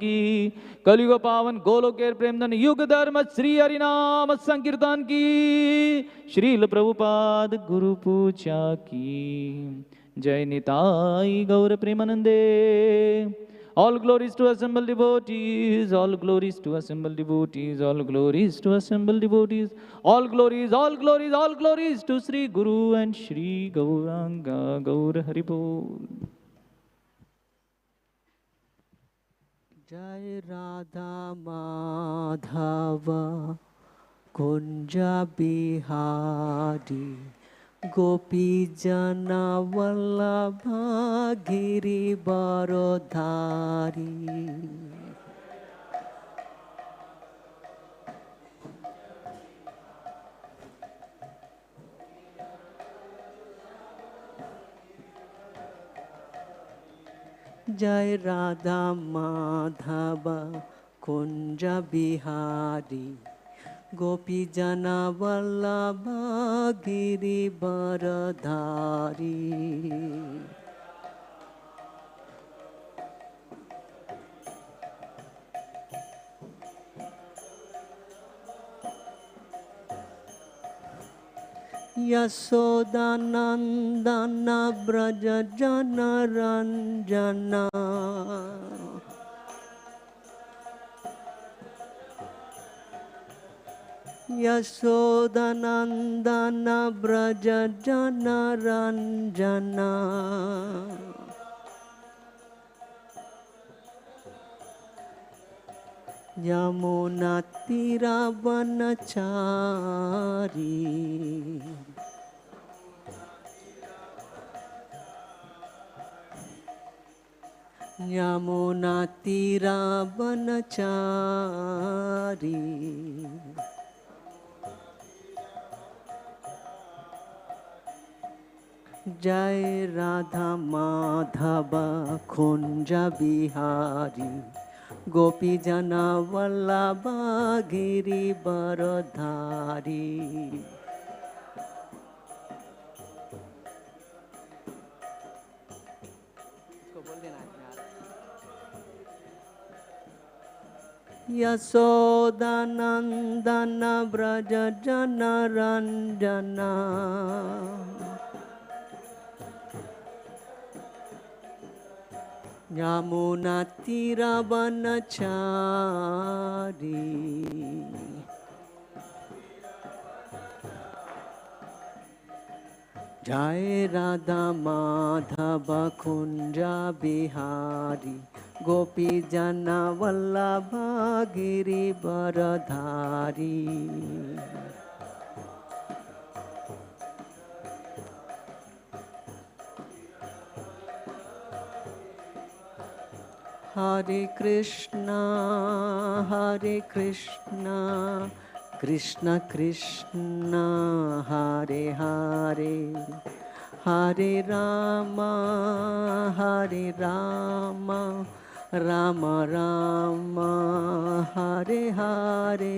की, कलियुग पावन गोलोकेर प्रेमधन युग धर्म श्री हरिनाम संकीर्तन की, श्रील प्रभुपाद गुरु पूजा की। जय निताई गौर प्रेमानंदे। All glories to assembled devotees, all glories to assembled devotees, all glories to assembled devotees, all glories, all glories, all glories to Sri Guru and Sri Gauranga Gaur Haribol. Jai Radha Madhava Kunja Bihari Gopi Jana Vallabha Giri Barodhari. Jai Radha Madhava Kunja Bihari Gopi Jana Vallabha Giri Baradhari. Yasoda Nandana Braja Jana Ranjana Yasoda Nandana Braja Jana Ranjana Yamuna Tira Vanachari Yamuna Tira Vanachari. Jai Radha Madhava Kunja Bihari Gopi Jana Vallabha Giri Baradhari. Yasoda Nandana Braja Jana Ranjana Yamuna Tira Vanachari. Jai Radha Madhava Kunja Bihari Gopi Jana Vallabha Giri Baradhari. Hare Krishna, Hare Krishna, Krishna Krishna, Hare Hare, Hare Rama, Hare Rama, Rama Rama, Hare Hare.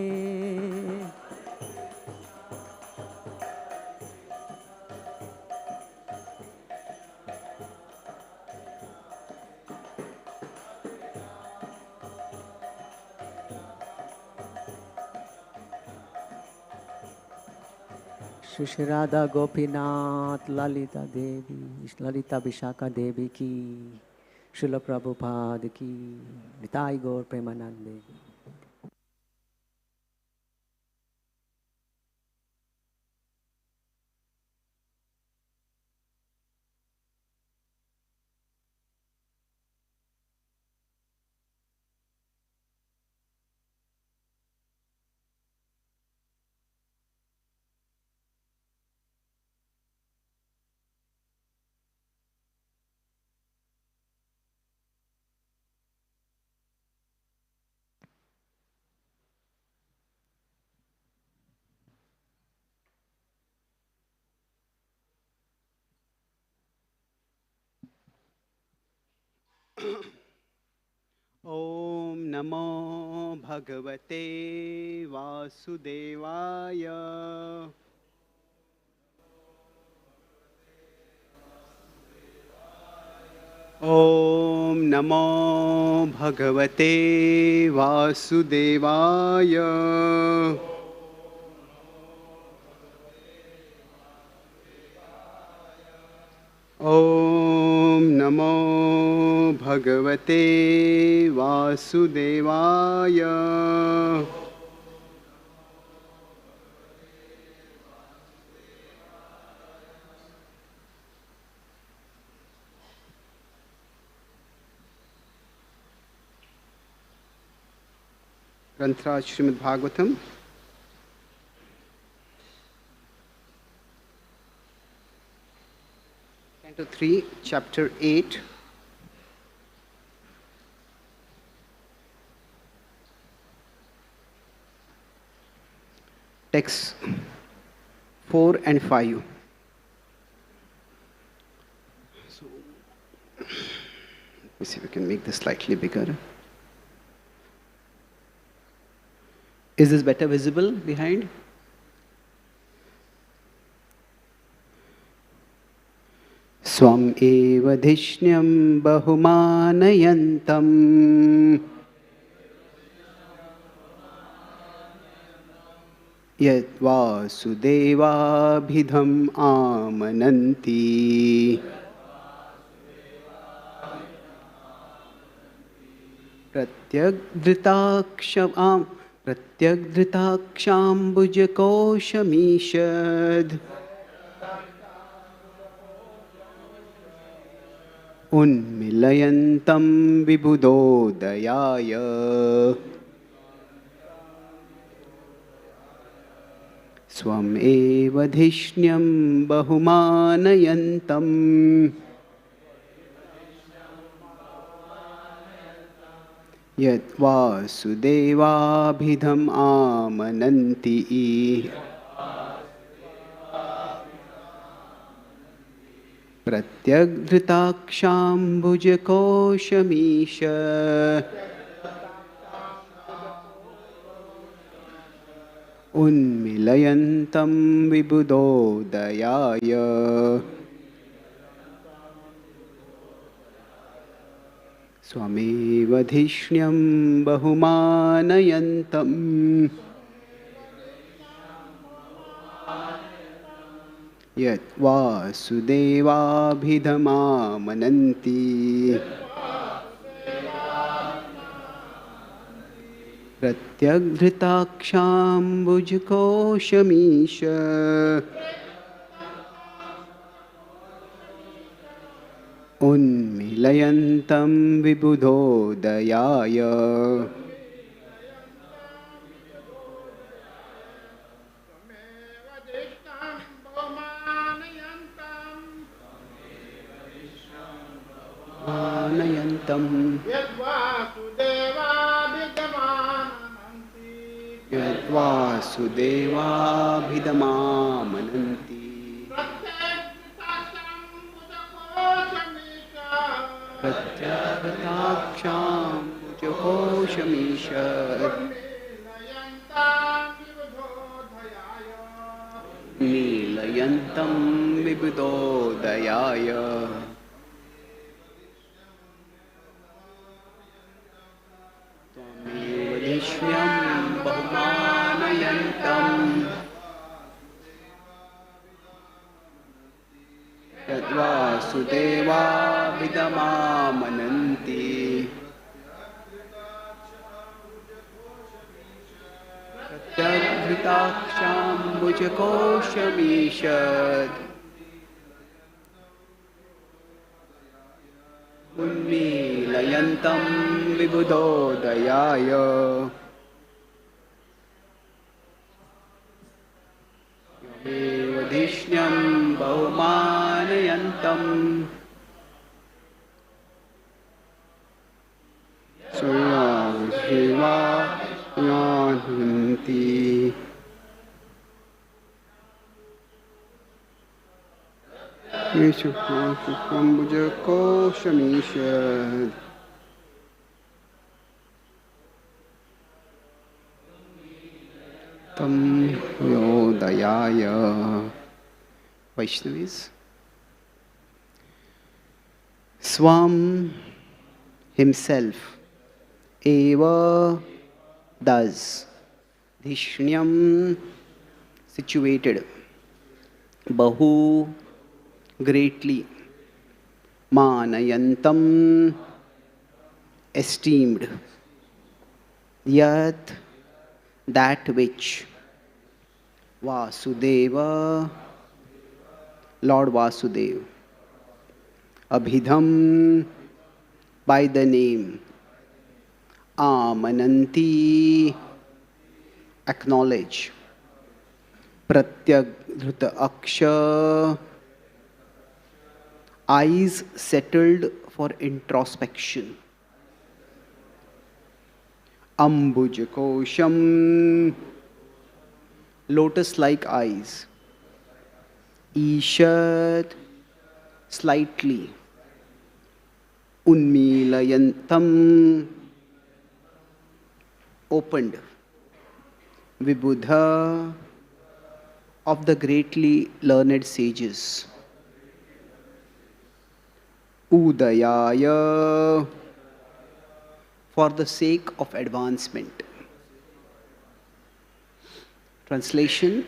Shri Radha Gopinath Lalita Devi, Lalita Vishaka Devi ki, Srila Prabhupada ki, Nitai Gaur Premanande. Om Namo Bhagavate Vasudevaya. ॐ नमो भगवते वासुदेवाय। ॐ नमो भगवते वासुदेवाय। ग्रंथराज Shrimad Bhagavatam Canto 3, Chapter 8. Texts 4 and 5. So, let me see if we can make this slightly bigger. Is this better visible behind? स्वम् एव धिष्ण्यं बहुमानयन्तम् यद्वासुदेवाभिधम् आमनन्ति। प्रत्यग्धृताक्षाम्बुजकोशमीषद् उन्मिलयन्तं विबुधोदयाय। स्वम् एव धिष्ण्यं बहुमानयन्तम् यद्वासुदेवाभिधम् आमनन्ति। प्रत्यग्धृताक्षाम्बुजकोशमीश उन्मिलयन्तं विबुधोदयाय। स्वमेव धिष्ण्यं बहुमानयन्तम् यद्वासुदेवाभिधमामनन्ति। प्रत्यग्धृताक्षाम्बुजकोशमीश उन्मिलयन्तं विबुधोदयाय। यद्वासुदेवाभिधमामनन्ति। प्रत्यग्धृताक्षाम्बुजकोशमीश नीलयन्तं विबुधोदयाय। त्वमेव धिष्ण्यं बहुमानयन्तम् यद्वासुदेवाभिधमामनन्ति। प्रत्यग्धृताक्षाम्बुजकोशमीषद् उन्मीलयन्तं विबुधोदयाय। यमेव धिष्ण्यं बहुमानयन्तम् स्वयासेवायान्ति। येषुकाम्बुजकोशमीषद् तं योदयाय। Vaishnavis, Swam himself eva does. Dhishnyam situated. Bahu greatly. Manayantam esteemed. Yat that which. Vasudeva Lord Vasudev. Abhidham by the name. Amananti acknowledge. Pratyagdhuta aksha eyes settled for introspection. Ambujakosham lotus-like eyes. Ishat slightly. Unmilayantam opened. Vibudha of the greatly learned sages. Udayaya for the sake of advancement. Translation.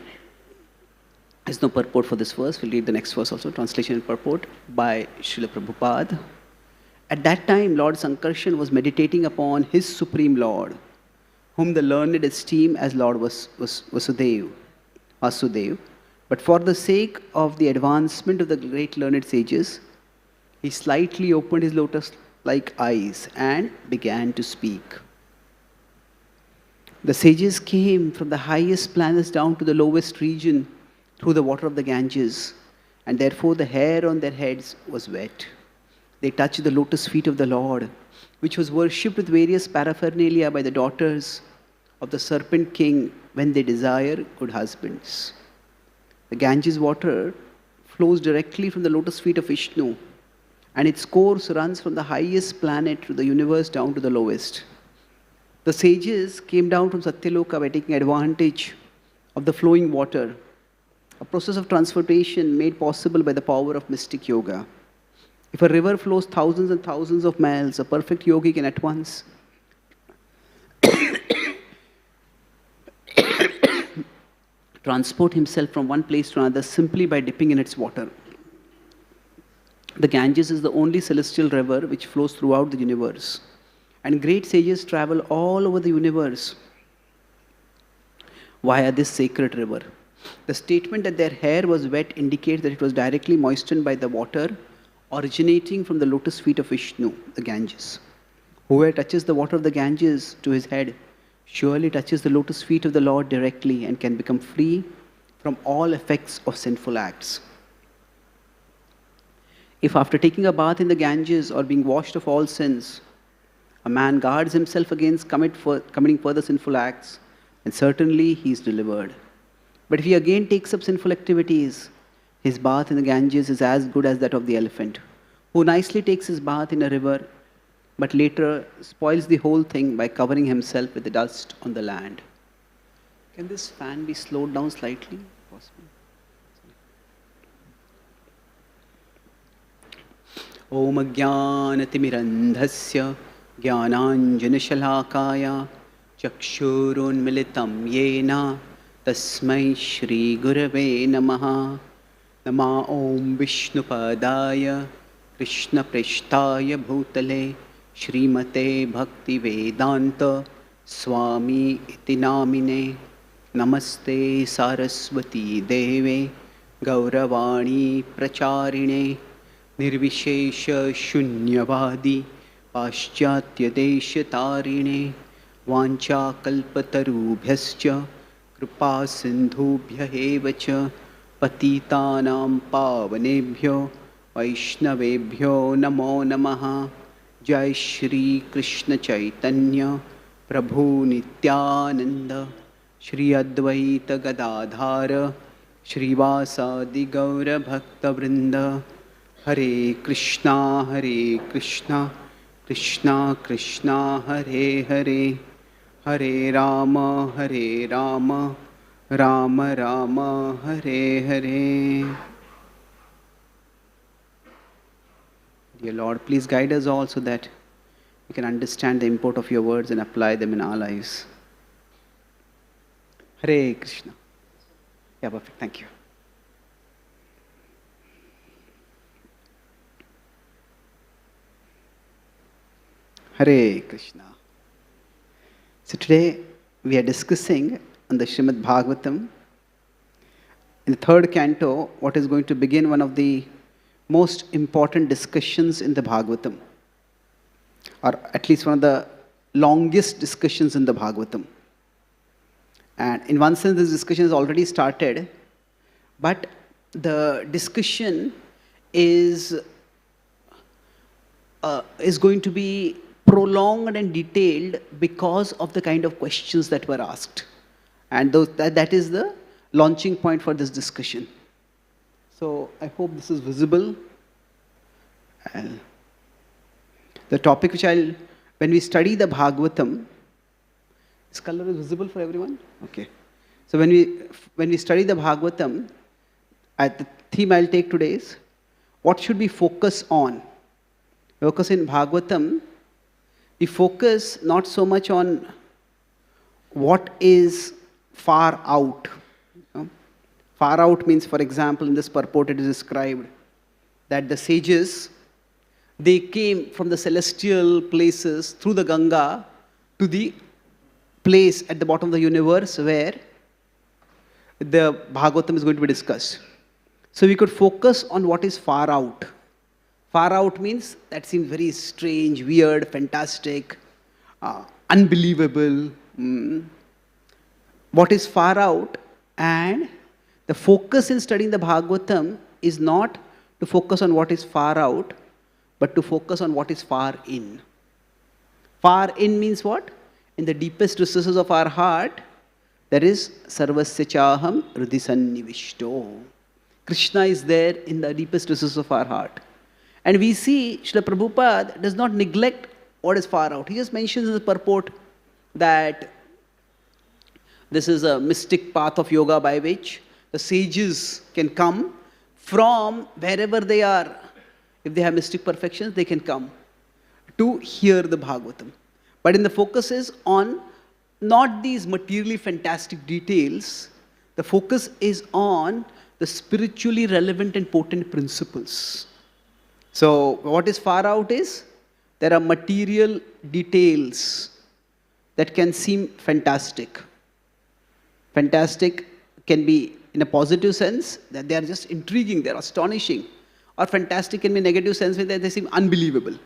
There's no purport for this verse. We'll read the next verse also. Translation and purport by Srila Prabhupada. At that time, Lord Sankarshan was meditating upon his Supreme Lord, whom the learned esteem as Lord Vasudev. But for the sake of the advancement of the great learned sages, he slightly opened his lotus-like eyes and began to speak. The sages came from the highest planets down to the lowest region through the water of the Ganges, and therefore the hair on their heads was wet. They touched the lotus feet of the Lord, which was worshipped with various paraphernalia by the daughters of the serpent king when they desire good husbands. The Ganges water flows directly from the lotus feet of Vishnu, and its course runs from the highest planet to the universe down to the lowest. The sages came down from Satyaloka by taking advantage of the flowing water, a process of transformation made possible by the power of mystic yoga. If a river flows thousands and thousands of miles, a perfect yogi can at once transport himself from one place to another simply by dipping in its water. The Ganges is the only celestial river which flows throughout the universe. And great sages travel all over the universe via this sacred river. The statement that their hair was wet indicates that it was directly moistened by the water originating from the lotus feet of Vishnu, the Ganges. Whoever touches the water of the Ganges to his head surely touches the lotus feet of the Lord directly and can become free from all effects of sinful acts. If after taking a bath in the Ganges or being washed of all sins, a man guards himself against committing further sinful acts, and certainly he is delivered. But if he again takes up sinful activities, his bath in the Ganges is as good as that of the elephant, who nicely takes his bath in a river, but later spoils the whole thing by covering himself with the dust on the land. Can this fan be slowed down slightly? Possible. Om Ajnanatimirandhasya Jnananjanashalakaya Chakshurunmilitam Yena Tasmai Shri Gurave Namaha. Nama Om Vishnupadaya Krishna Preshtaya Bhutale Srimate Bhakti Vedanta Swami Iti Namine. Namaste Saraswati Deve Gauravani Pracharine Nirvishesha Shunyavadi Paschatya Deshatarine Vancha Kalpatarubhyascha Kripa Sindhubhya Evacha Patitanam Pavanebhyo Vaishnavebhyo Namo Namaha. Jai Shri Krishna Chaitanya Prabhu Nityananda Shri Advaita Gadadhara Shri Vasadi Gaura Bhakta Vrinda. Hare Krishna Krishna Krishna Hare Hare Hare Rama Rama Rama Hare Hare. Dear Lord, please guide us all so that we can understand the import of your words and apply them in our lives. Hare Krishna. Yeah, perfect. Thank you. Hare Krishna. So today we are discussing on the Srimad Bhagavatam, in the third canto, what is going to begin one of the most important discussions in the Bhagavatam, or at least one of the longest discussions in the Bhagavatam. And in one sense, this discussion has already started, but the discussion is going to be prolonged and detailed because of the kind of questions that were asked. And that is the launching point for this discussion. So I hope this is visible. The topic which when we study the Bhagavatam, this color is visible for everyone? Okay. So when we study the Bhagavatam, the theme I'll take today is, what should we focus on? Because in Bhagavatam, we focus not so much on what is far out. Far out means, for example, in this purport it is described that the sages, they came from the celestial places through the Ganga to the place at the bottom of the universe where the Bhagavatam is going to be discussed. So we could focus on what is far out. Far out means that seems very strange, weird, fantastic, unbelievable. What is far out? And the focus in studying the Bhagavatam is not to focus on what is far out, but to focus on what is far in. Far in means what? In the deepest recesses of our heart, there is Sarvasya Chaham Hridisannivishto. Krishna is there in the deepest recesses of our heart. And we see Srila Prabhupada does not neglect what is far out. He just mentions in the purport that this is a mystic path of yoga by which the sages can come from wherever they are. If they have mystic perfections, they can come to hear the Bhagavatam. But in the focus is on not these materially fantastic details. The focus is on the spiritually relevant and potent principles. So what is far out is, there are material details that can seem fantastic. Fantastic can be in a positive sense, that they are just intriguing, they are astonishing. Or fantastic can be in a negative sense, where they seem unbelievable.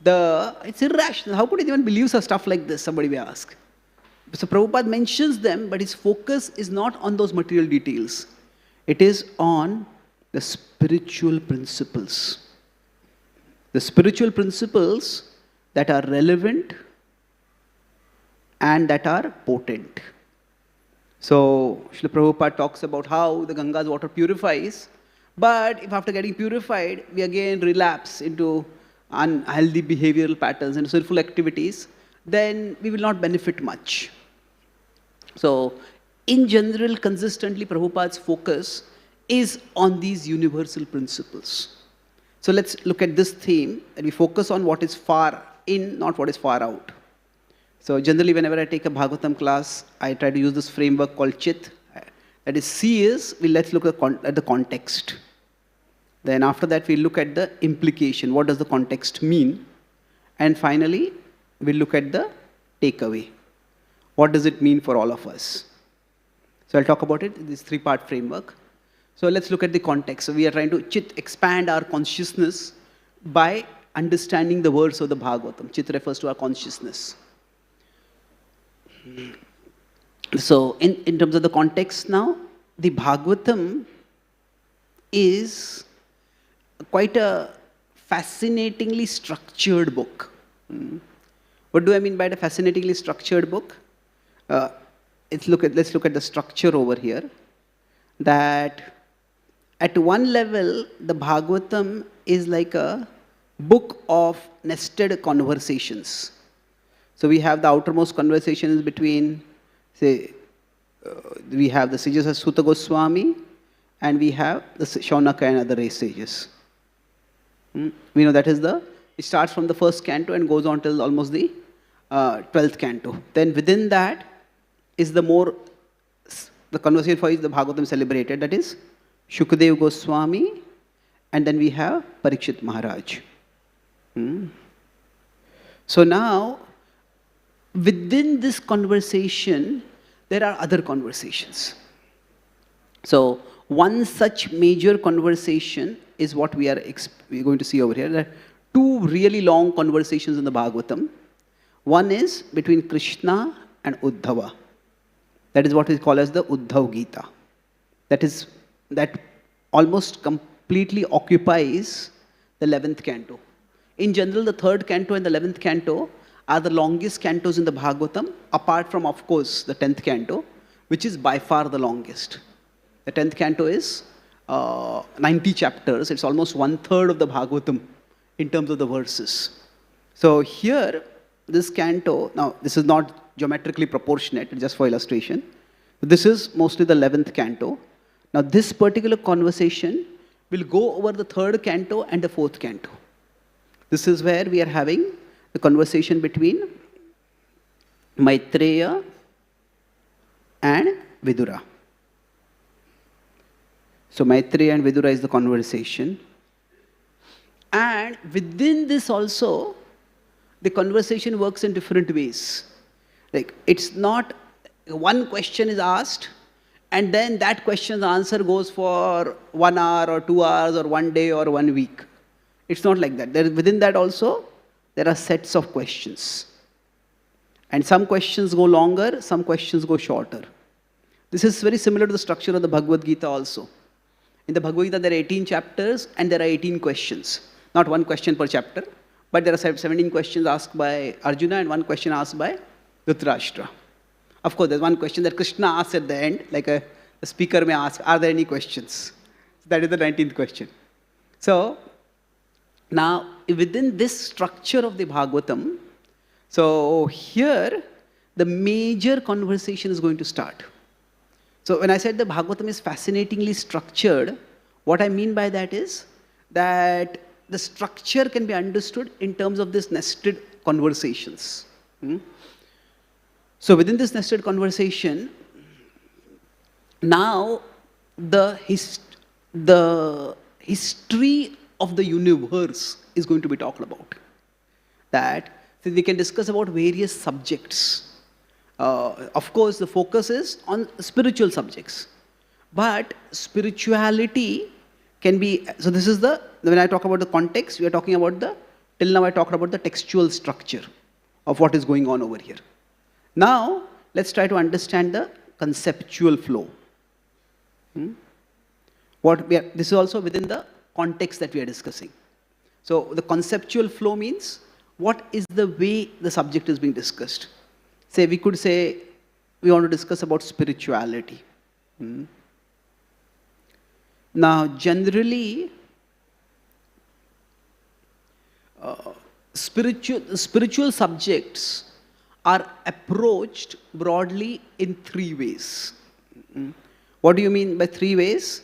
It's irrational. How could you even believe such stuff like this, somebody may ask. So Prabhupada mentions them, but his focus is not on those material details. It is on the spiritual principles. The spiritual principles that are relevant and that are potent. So Srila Prabhupada talks about how the Ganga's water purifies, but if after getting purified, we again relapse into unhealthy behavioral patterns and sinful activities, then we will not benefit much. So in general, consistently, Prabhupada's focus is on these universal principles. So let's look at this theme, and we focus on what is far in, not what is far out. So generally, whenever I take a Bhagavatam class, I try to use this framework called Chit. That is, C is, let's look at the context. Then after that, we look at the implication. What does the context mean? And finally, we look at the takeaway. What does it mean for all of us? So I'll talk about it in this three-part framework. So let's look at the context. So we are trying to expand our consciousness by understanding the words of the Bhagavatam. Chit refers to our consciousness. So in terms of the context now, the Bhagavatam is quite a fascinatingly structured book. What do I mean by the fascinatingly structured book? Let's look at the structure over here. That at one level, the Bhagavatam is like a book of nested conversations. So we have the outermost conversations between, say, we have the sages of Sutta Goswami, and we have the Shaunaka and other race sages. We know that is it starts from the first canto and goes on till almost the 12th canto. Then within that is the conversation for which the Bhagavatam celebrated, that is Shukadeva Goswami, and then we have Parikshit Maharaj. So now, within this conversation, there are other conversations. So one such major conversation is what we're going to see over here. There are two really long conversations in the Bhagavatam. One is between Krishna and Uddhava. That is what is called as the Uddhav Gita. That almost completely occupies the 11th canto. In general, the 3rd canto and the 11th canto are the longest cantos in the Bhagavatam, apart from, of course, the 10th canto, which is by far the longest. The 10th canto is 90 chapters. It's almost 1/3 of the Bhagavatam in terms of the verses. So here, this canto, now this is not geometrically proportionate, just for illustration. This is mostly the 11th canto. Now this particular conversation will go over the 3rd canto and the 4th canto. This is where we are having the conversation between Maitreya and Vidura. So Maitreya and Vidura is the conversation. And within this also, the conversation works in different ways. Like, it's not one question is asked, and then that question's answer goes for 1 hour or 2 hours or 1 day or 1 week. It's not like that. Within that also, there are sets of questions. And some questions go longer, some questions go shorter. This is very similar to the structure of the Bhagavad Gita also. In the Bhagavad Gita, there are 18 chapters and there are 18 questions. Not one question per chapter, but there are 17 questions asked by Arjuna and one question asked by Dhritarashtra. Of course, there's one question that Krishna asks at the end, like a speaker may ask, are there any questions? That is the 19th question. So, now, within this structure of the Bhagavatam, so here, the major conversation is going to start. So when I said the Bhagavatam is fascinatingly structured, what I mean by that is that the structure can be understood in terms of this nested conversations. So within this nested conversation, now the history of the universe is going to be talked about. That we can discuss about various subjects. Of course, the focus is on spiritual subjects. But spirituality can be, so this is when I talk about the context, we are talking about till now I talked about the textual structure of what is going on over here. Now, let's try to understand the conceptual flow. This is also within the context that we are discussing. So, the conceptual flow means, what is the way the subject is being discussed? Say, we could say, we want to discuss about spirituality. Now, generally, spiritual subjects are approached broadly in 3 ways. What do you mean by 3 ways?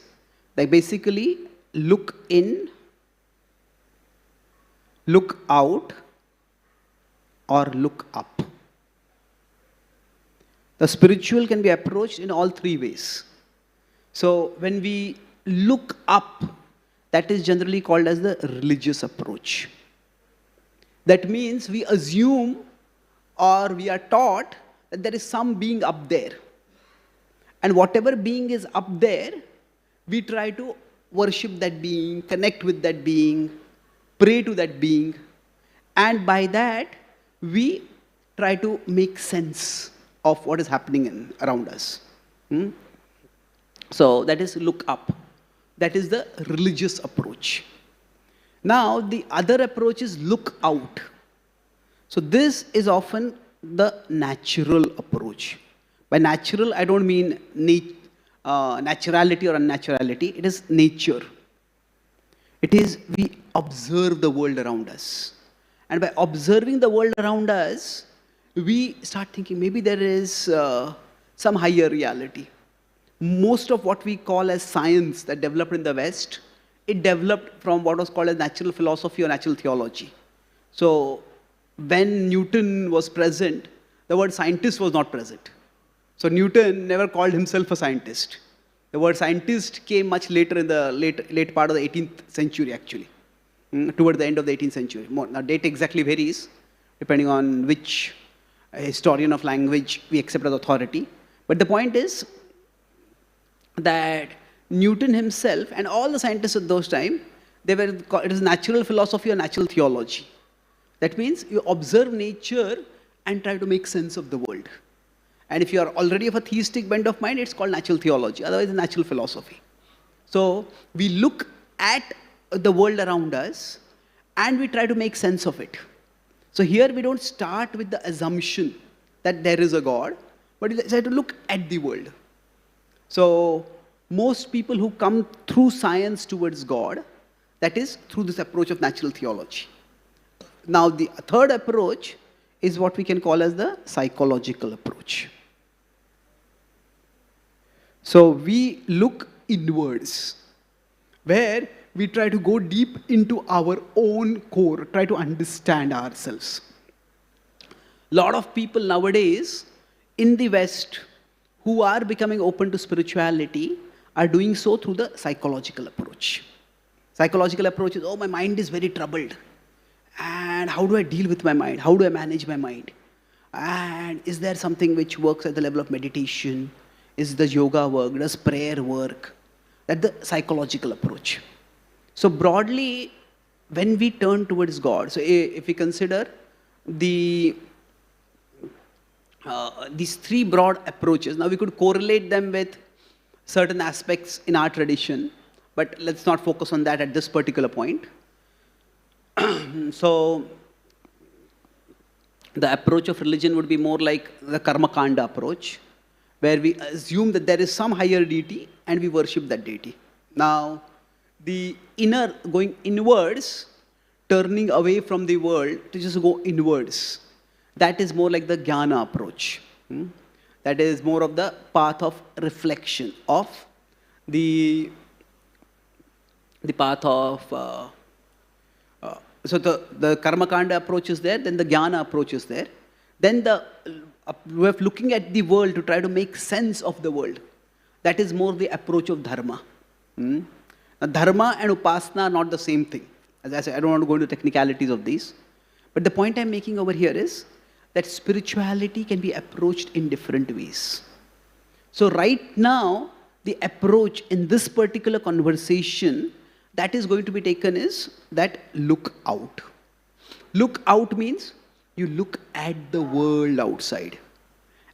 Like basically, look in, look out, or look up. The spiritual can be approached in all 3 ways. So when we look up, that is generally called as the religious approach. That means we assume or we are taught that there is some being up there. And whatever being is up there, we try to worship that being, connect with that being, pray to that being. And by that, we try to make sense of what is happening around us. So that is look up. That is the religious approach. Now, the other approach is look out. So this is often the natural approach. By natural, I don't mean naturality or unnaturality. It is nature. It is we observe the world around us. And by observing the world around us, we start thinking maybe there is some higher reality. Most of what we call as science that developed in the West it developed from what was called as natural philosophy or natural theology. So when Newton was present, the word scientist was not present. So Newton never called himself a scientist. The word scientist came much later in the late part of the 18th century, actually, toward the end of the 18th century. Now, date exactly varies, depending on which historian of language we accept as authority. But the point is that Newton himself and all the scientists at those time, it is natural philosophy or natural theology. That means you observe nature and try to make sense of the world. And if you are already of a theistic bent of mind, it's called natural theology, otherwise it's natural philosophy. So we look at the world around us and we try to make sense of it. So here we don't start with the assumption that there is a God, but we try to look at the world. So most people who come through science towards God, that is through this approach of natural theology. Now the third approach is what we can call as the psychological approach. So we look inwards, where we try to go deep into our own core, try to understand ourselves. A lot of people nowadays in the West who are becoming open to spirituality are doing so through the psychological approach. Psychological approach is, oh, my mind is very troubled. And how do I deal with my mind? How do I manage my mind? And is there something which works at the level of meditation? Is the yoga work? Does prayer work? That's the psychological approach. So broadly, when we turn towards God, so if we consider these three broad approaches, now we could correlate them with certain aspects in our tradition, but let's not focus on that at this particular point. So the approach of religion would be more like the karma kanda approach, where we assume that there is some higher deity and we worship that deity. Now, the inner, going inwards, turning away from the world to just go inwards, that is more like the jnana approach. That is more of the path of reflection, of the path of, so the karma kanda approach is there, then the jnana approach is there. Then the way of looking at the world to try to make sense of the world, that is more the approach of dharma. Now, dharma and upasana are not the same thing. As I said, I don't want to go into technicalities of these. But the point I'm making over here is that spirituality can be approached in different ways. So right now, the approach in this particular conversation that is going to be taken is that look out. Look out means you look at the world outside.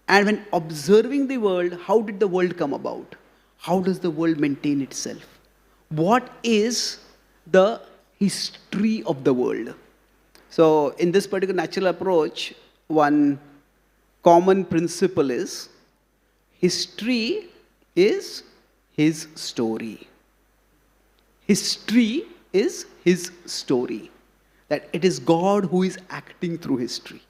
And when observing the world, how did the world come about? How does the world maintain itself? What is the history of the world? So in this particular natural approach, one common principle is history is his story. History is his story. That it is God who is acting through history.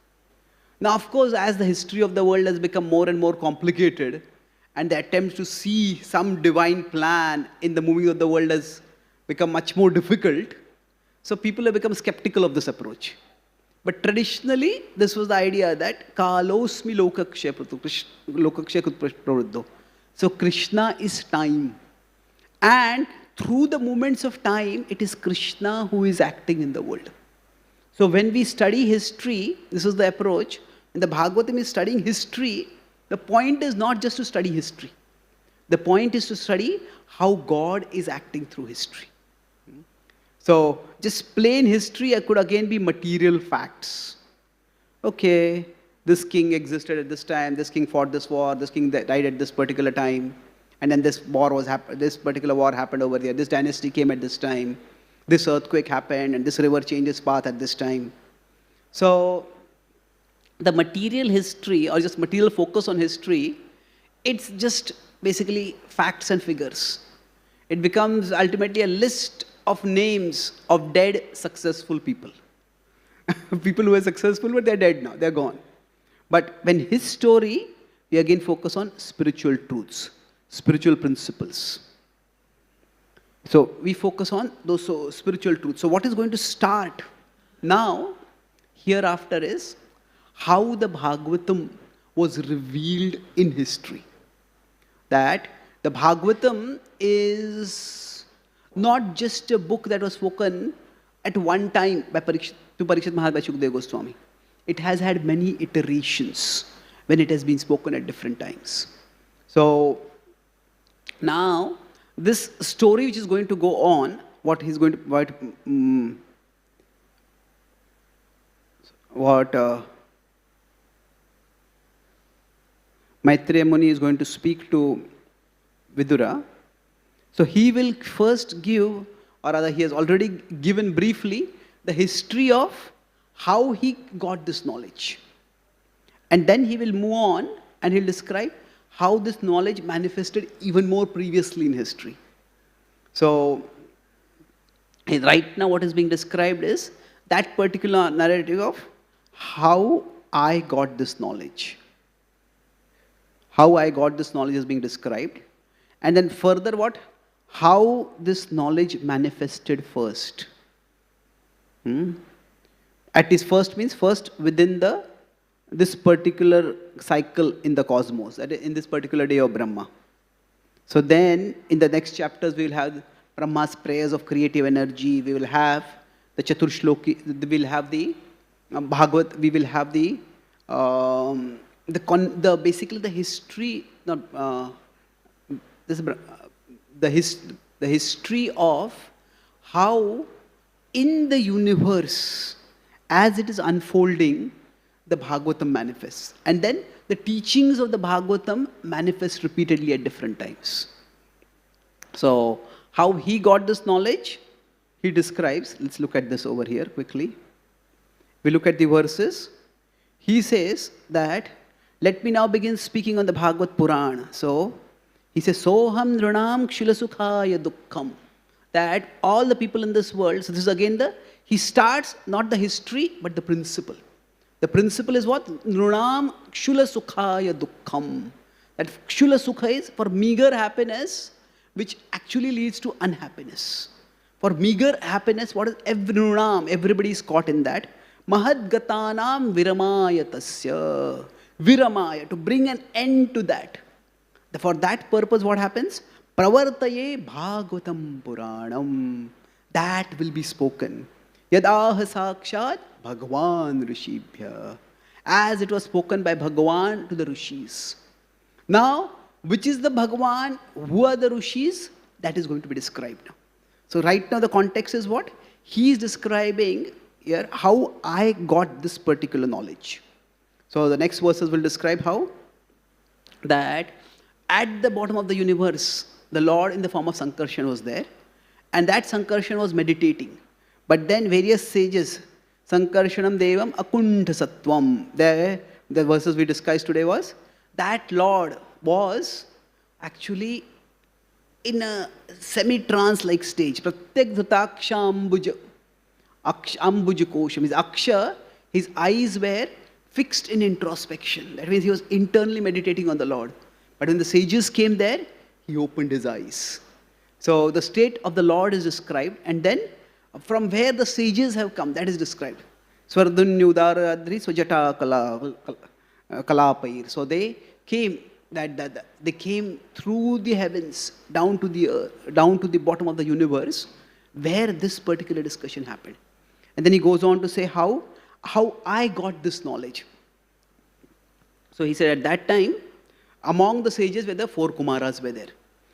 Now, of course, as the history of the world has become more and more complicated, and the attempt to see some divine plan in the moving of the world has become much more difficult, so people have become skeptical of this approach. But traditionally, this was the idea that Kalosmi Lokakshay Pravruddo. So Krishna is time. And through the moments of time, it is Krishna who is acting in the world. So when we study history, this is the approach, when the Bhagavatam is studying history, the point is not just to study history. The point is to study how God is acting through history. So just plain history could again be material facts. Okay, this king existed at this time, this king fought this war, this king died at this particular time, and then this particular war happened over there, this dynasty came at this time, this earthquake happened, and this river changed its path at this time. So the material history, or just material focus on history, it's just basically facts and figures. It becomes ultimately a list of names of dead successful people. People who were successful, but they're dead now, they're gone. But when his story, we again focus on spiritual truths, spiritual principles. So we focus on those spiritual truths. So what is going to start now, hereafter, is how the Bhagavatam was revealed in history. That the Bhagavatam is not just a book that was spoken at one time by Parikshit Maharaj by Shukdev Goswami. It has had many iterations when it has been spoken at different times. So now this story which is going to go on, what Maitreya Muni is going to speak to Vidura. So he will first give, or rather he has already given briefly, the history of how he got this knowledge. And then he will move on and he'll describe how this knowledge manifested even more previously in history. So right now what is being described is that particular narrative of how I got this knowledge. How I got this knowledge is being described. And then further what? How this knowledge manifested first. At least first means first within this particular cycle in the cosmos, in this particular day of Brahma. So then in the next chapters we will have Brahma's prayers of creative energy, we will have the Chaturshloki, we will have the Bhagavat, we will have basically the history, the history of how in the universe, as it is unfolding, the Bhagavatam manifests. And then the teachings of the Bhagavatam manifest repeatedly at different times. So how he got this knowledge, he describes. Let's look at this over here quickly. We look at the verses. He says that, let me now begin speaking on the Bhagavat Purana. So he says, Soham Nranam Kshilasukhaya Dukkham. That all the people in this world, so this is again he starts not the history, but the principle. The principle is what? Nranam Kshilasukhaya Dukkham. That Kshulasukha is for meager happiness, which actually leads to unhappiness. For meager happiness, what is Nranam? Everybody is caught in that. Mahadgatanam Viramaya Tasya. Viramaya, to bring an end to that. For that purpose, what happens? Pravartaye Bhagavatam Puranam. That will be spoken. Yadaha Sakshat Bhagavan Rishibhya. As it was spoken by Bhagavan to the Rishis. Now, which is the Bhagavan? Who are the Rishis? That is going to be described now. So right now the context is what? He is describing here how I got this particular knowledge. So the next verses will describe how that at the bottom of the universe, the Lord in the form of Sankarshan was there. And that Sankarshan was meditating. But then various sages, Sankarshanam Devam Akuntha Sattvam. The verses we discussed today was, that Lord was actually in a semi-trance-like stage. Pratyak Dhutaksha Ambuja Kosham. His Aksha, his eyes were fixed in introspection. That means he was internally meditating on the Lord. But when the sages came there, he opened his eyes. So the state of the Lord is described, and then from where the sages have come, that is described. Swardhunyudaradri swajata kalapair. So they came, they came through the heavens down to the earth, down to the bottom of the universe, where this particular discussion happened. And then he goes on to say how I got this knowledge. So he said at that time, among the sages were the 4 Kumaras were there.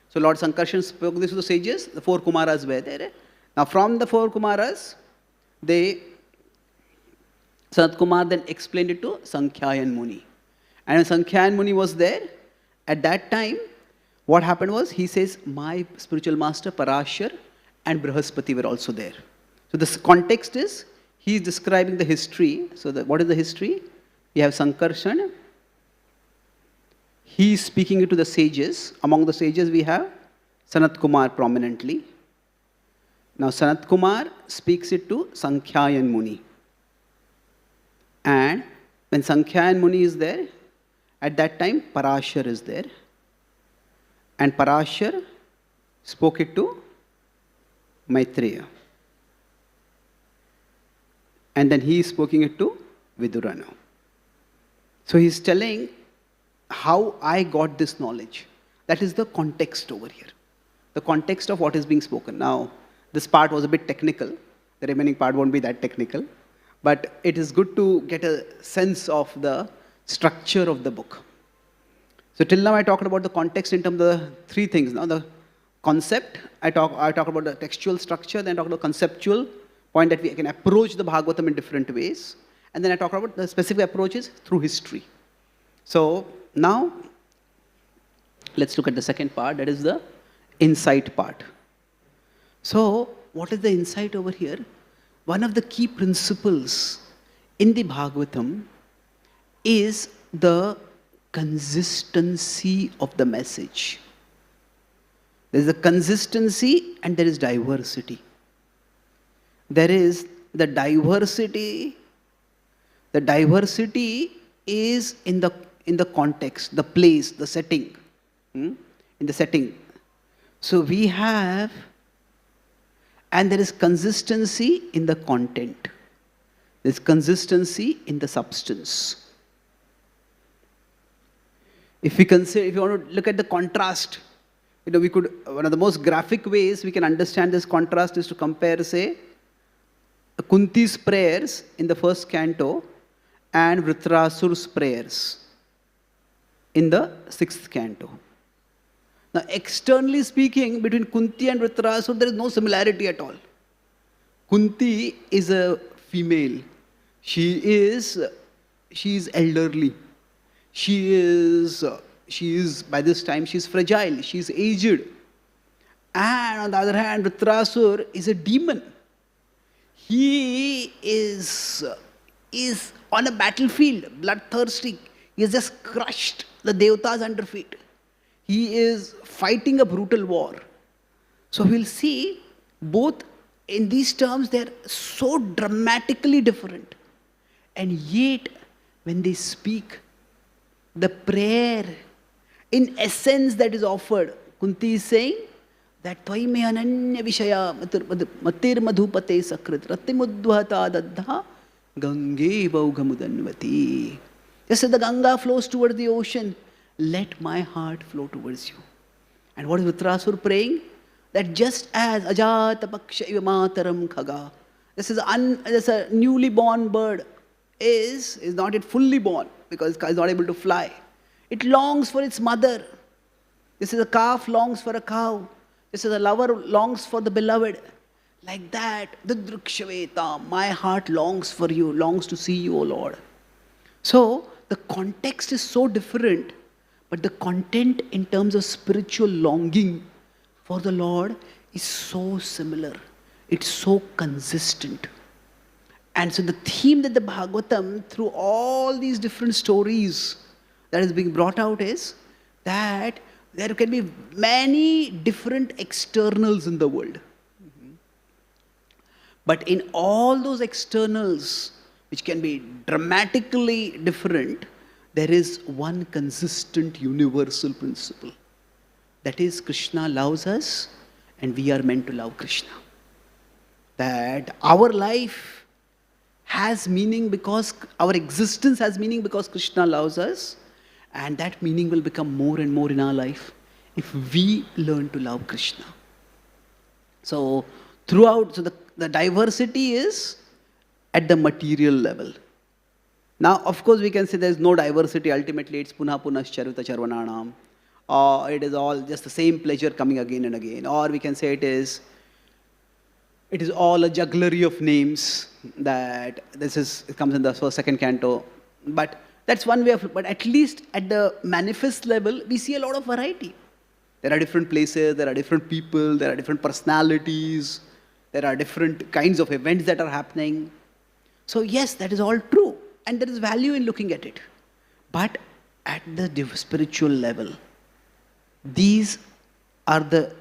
So Lord Sankarshan spoke this to the sages, the 4 Kumaras were there. Now from the 4 Kumaras, Sanat Kumar then explained it to Sankhyayan Muni. And when Sankhyayan Muni was there, at that time, what happened was, he says, my spiritual master Parashar and Brihaspati were also there. So the context is, he is describing the history. So what is the history? We have Sankarshan. He is speaking it to the sages. Among the sages we have Sanat Kumar prominently. Now Sanat Kumar speaks it to Sankhyayan Muni. And when Sankhyayan Muni is there, at that time Parashar is there. And Parashar spoke it to Maitreya. And then he is speaking it to Vidura now. So he's telling how I got this knowledge. That is the context over here. The context of what is being spoken. Now, this part was a bit technical. The remaining part won't be that technical. But it is good to get a sense of the structure of the book. So till now I talked about the context in terms of the three things. Now the concept, I talk about the textual structure, then I talk about the conceptual point that we can approach the Bhagavatam in different ways. And then I talk about the specific approaches through history. So now, let's look at the second part, that is the insight part. So, what is the insight over here? One of the key principles in the Bhagavatam is the consistency of the message. There is a consistency and there is diversity. There is the diversity. The diversity is in the context, the place, the setting. In the setting. So we have, and there is consistency in the content. There is consistency in the substance. If you want to look at the contrast, we could, one of the most graphic ways we can understand this contrast is to compare, say, Kunti's prayers in the first canto and Vritrasur's prayers in the sixth canto. Now, externally speaking, between Kunti and Vritrasur, there is no similarity at all. Kunti is a female. She is elderly. She is, by this time, she is fragile. She is aged. And on the other hand, Vritrasur is a demon. He is on a battlefield, bloodthirsty. He has just crushed the Devatas under feet. He is fighting a brutal war. So we'll see both in these terms, they're so dramatically different. And yet, when they speak, the prayer, in essence, that is offered, Kunti is saying that Tvaime ananya vishaya matir madhupate sakrit ratimudvata daddha gange vaugamudanvati. Just as the Ganga flows towards the ocean, let my heart flow towards you. And what is Vritrasur praying? That just as ajata paksha iva mataram khaga, this is a newly born bird is not yet fully born because it's not able to fly. It longs for its mother. This is a calf longs for a cow. This is a lover longs for the beloved. Like that, Dudrukshaveta, my heart longs for you, longs to see you, O Lord. So, the context is so different, but the content in terms of spiritual longing for the Lord is so similar. It's so consistent. And so the theme that the Bhagavatam, through all these different stories that is being brought out is that there can be many different externals in the world. But in all those externals, which can be dramatically different, there is one consistent universal principle. That is, Krishna loves us and we are meant to love Krishna. That our life has meaning because, our existence has meaning because Krishna loves us, and that meaning will become more and more in our life if we learn to love Krishna. So, throughout, so the diversity is at the material level. Now, of course, we can say there is no diversity. Ultimately, it's punah punascharita charvananam. Or it is all just the same pleasure coming again and again. Or we can say it is all a jugglery of names that it comes in the first, second canto. But that's one way of, but at least at the manifest level, we see a lot of variety. There are different places, there are different people, there are different personalities, there are different kinds of events that are happening. So yes, that is all true. And there is value in looking at it. But at the spiritual level, these are the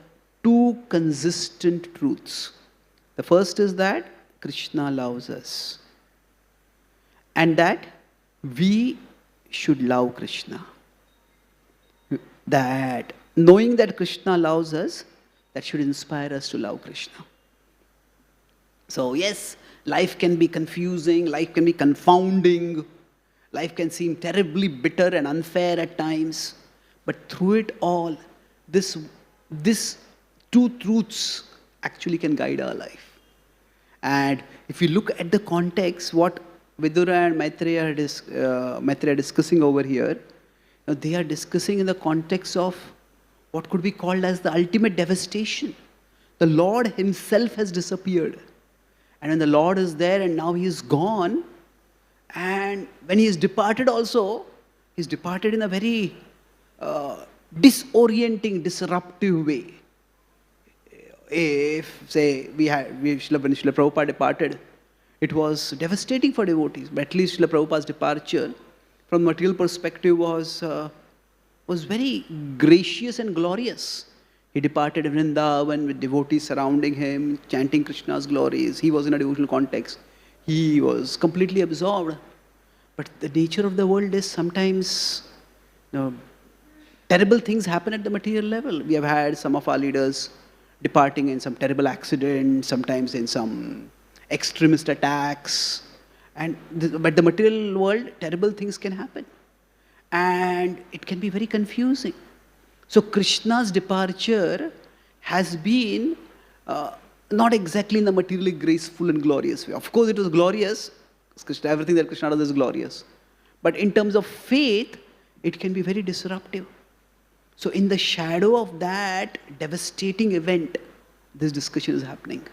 two consistent truths. The first is that Krishna loves us. And that we should love Krishna. That knowing that Krishna loves us, that should inspire us to love Krishna. So yes, life can be confusing, life can be confounding, life can seem terribly bitter and unfair at times. But through it all, this two truths actually can guide our life. And if you look at the context, what Vidura and Maitreya are discussing over here, they are discussing in the context of what could be called as the ultimate devastation. The Lord himself has disappeared. And when the Lord is there and now he is gone, and when he is departed also, he's departed in a very disorienting, disruptive way. If, say, when Srila Prabhupada departed, it was devastating for devotees. But at least Srila Prabhupada's departure, from material perspective, was very gracious and glorious. He departed Vrindavan with devotees surrounding him, chanting Krishna's glories. He was in a devotional context. He was completely absorbed. But the nature of the world is sometimes, terrible things happen at the material level. We have had some of our leaders departing in some terrible accident, sometimes in some extremist attacks. But the material world, terrible things can happen. And it can be very confusing. So Krishna's departure has been not exactly in the materially graceful and glorious way. Of course it was glorious. Everything that Krishna does is glorious. But in terms of faith, it can be very disruptive. So in the shadow of that devastating event, this discussion is happening.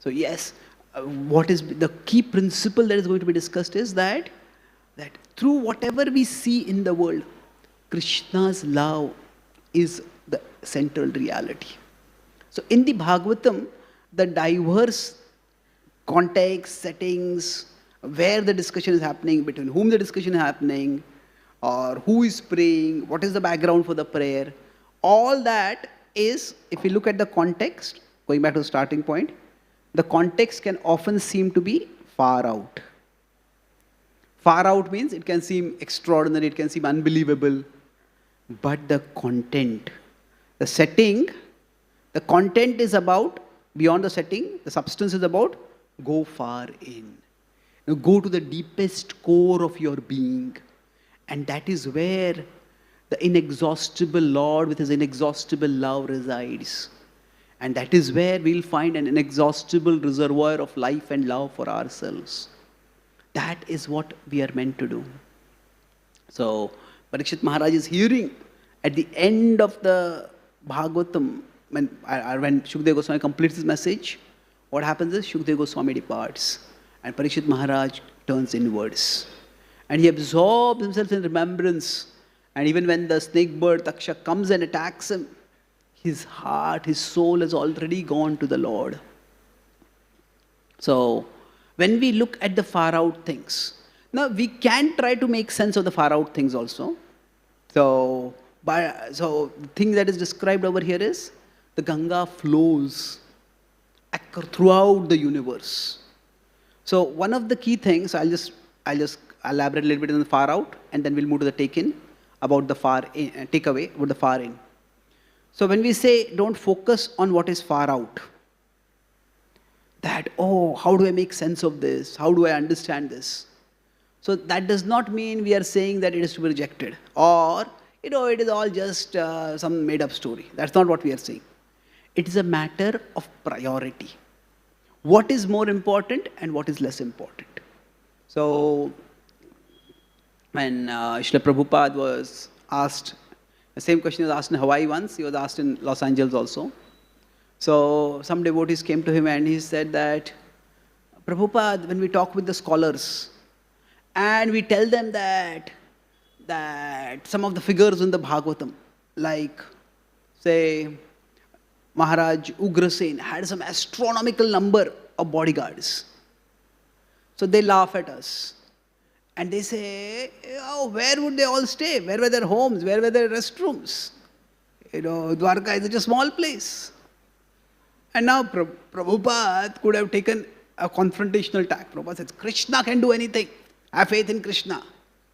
So yes, what is the key principle that is going to be discussed is that through whatever we see in the world, Krishna's love is the central reality. So in the Bhagavatam, the diverse context, settings, where the discussion is happening, between whom the discussion is happening, or who is praying, what is the background for the prayer, all that is, if you look at the context, going back to the starting point, the context can often seem to be far out. Far out means it can seem extraordinary, it can seem unbelievable, but the content, the setting, the content is about, beyond the setting, the substance is about, go far in. Go to the deepest core of your being. And that is where the inexhaustible Lord with his inexhaustible love resides. And that is where we'll find an inexhaustible reservoir of life and love for ourselves. That is what we are meant to do. So, Parikshit Maharaj is hearing at the end of the Bhagavatam, when Shukdev Goswami completes his message, what happens is Shukdev Goswami departs and Parikshit Maharaj turns inwards. And he absorbs himself in remembrance. And even when the snake bird Takshak comes and attacks him, his heart, his soul has already gone to the Lord. So, when we look at the far out things, now we can try to make sense of the far out things also. So the thing that is described over here is the Ganga flows throughout the universe. So one of the key things, I'll just elaborate a little bit on the far out, and then we'll move to the take-in about the far in, takeaway about the far in. So when we say don't focus on what is far out, that, oh, how do I make sense of this? How do I understand this? So that does not mean we are saying that it is to be rejected, or it is all just some made-up story. That's not what we are saying. It is a matter of priority. What is more important and what is less important? So when Srila Prabhupada was asked, the same question was asked in Hawaii once, he was asked in Los Angeles also. So some devotees came to him and he said that, Prabhupada, when we talk with the scholars and we tell them that some of the figures in the Bhagavatam, like, say, Maharaj Ugrasen had some astronomical number of bodyguards. So they laugh at us. And they say, oh, where would they all stay? Where were their homes? Where were their restrooms? Dwarka is such a small place. And now Prabhupada could have taken a confrontational tack. Prabhupada says, Krishna can do anything. Have faith in Krishna.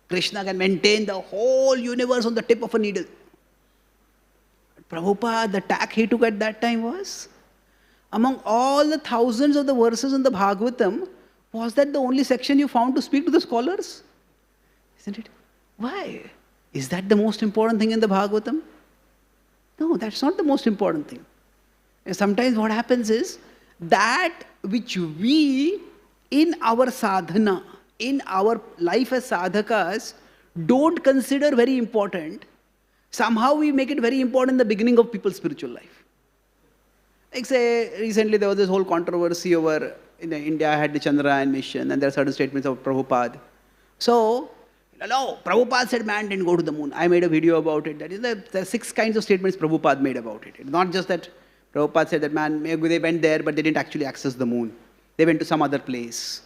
Krishna can maintain the whole universe on the tip of a needle. Prabhupada, the tack he took at that time was, Among all the thousands of the verses in the Bhagavatam, was that the only section you found to speak to the scholars? Isn't it? Why? Is that the most important thing in the Bhagavatam? No, that's not the most important thing. And sometimes what happens is that which we, in our sadhana, in our life as sadhakas, don't consider very important, somehow we make it very important in the beginning of people's spiritual life. Like say, recently there was this whole controversy over, in India had the Chandrayaan mission, and there are certain statements of Prabhupada. So, no, Prabhupada said man didn't go to the moon. I made a video about it. That is the 6 kinds of statements Prabhupada made about it. It's not just that Prabhupada said that man, maybe they went there, but they didn't actually access the moon. They went to some other place.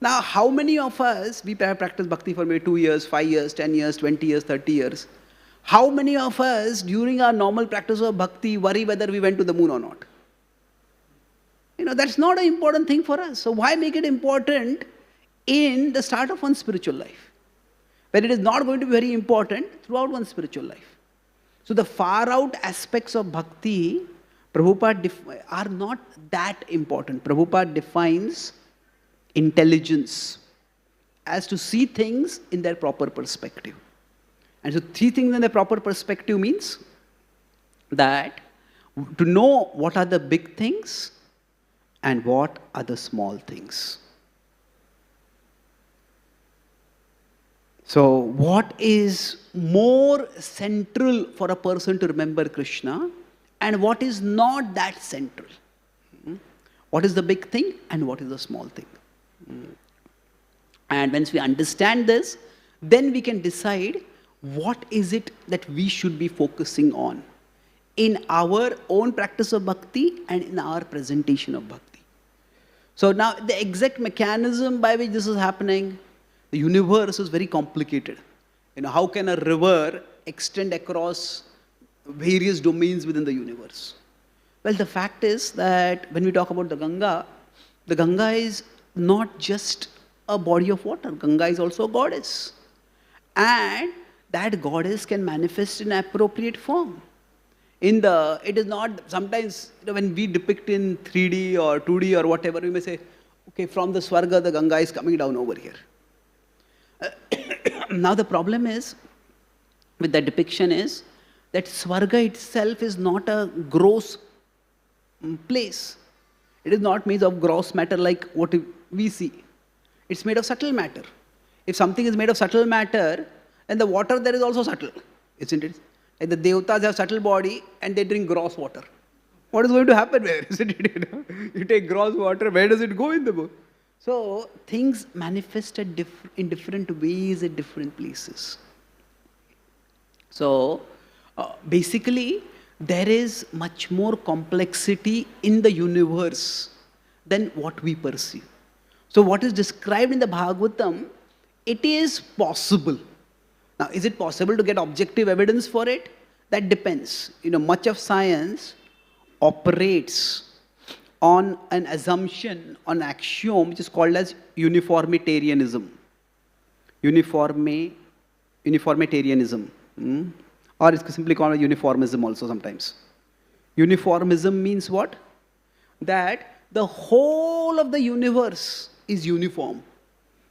Now, how many of us, we have practiced bhakti for maybe 2 years, 5 years, 10 years, 20 years, 30 years. How many of us, during our normal practice of bhakti, worry whether we went to the moon or not? That's not an important thing for us. So why make it important in the start of one's spiritual life, where it is not going to be very important throughout one's spiritual life? So the far out aspects of bhakti, Prabhupada are not that important. Prabhupada defines intelligence as to see things in their proper perspective. And so see things in their proper perspective means that to know what are the big things and what are the small things. So what is more central for a person to remember Krishna and what is not that central? What is the big thing and what is the small thing? And once we understand this, then we can decide what is it that we should be focusing on in our own practice of bhakti and in our presentation of bhakti. So now the exact mechanism by which this is happening, the universe is very complicated. How can a river extend across various domains within the universe? Well, the fact is that when we talk about the Ganga is not just a body of water. Ganga is also a goddess. And that goddess can manifest in appropriate form. It is not, sometimes when we depict in 3D or 2D or whatever, we may say, okay, from the Swarga, the Ganga is coming down over here. Now the problem is, with that depiction is, that Swarga itself is not a gross place. It is not made of gross matter like what we see. It's made of subtle matter. If something is made of subtle matter, then the water there is also subtle, isn't it? Like the Devatas have subtle body and they drink gross water. What is going to happen there, isn't it? You take gross water, where does it go in the book? So things manifest in different ways at different places. So basically, there is much more complexity in the universe than what we perceive. So what is described in the Bhagavatam, it is possible. Now, is it possible to get objective evidence for it? That depends. Much of science operates on an assumption, on an axiom, which is called as uniformitarianism. Uniformitarianism. Or it's simply called uniformism also sometimes. Uniformism means what? That the whole of the universe is uniform.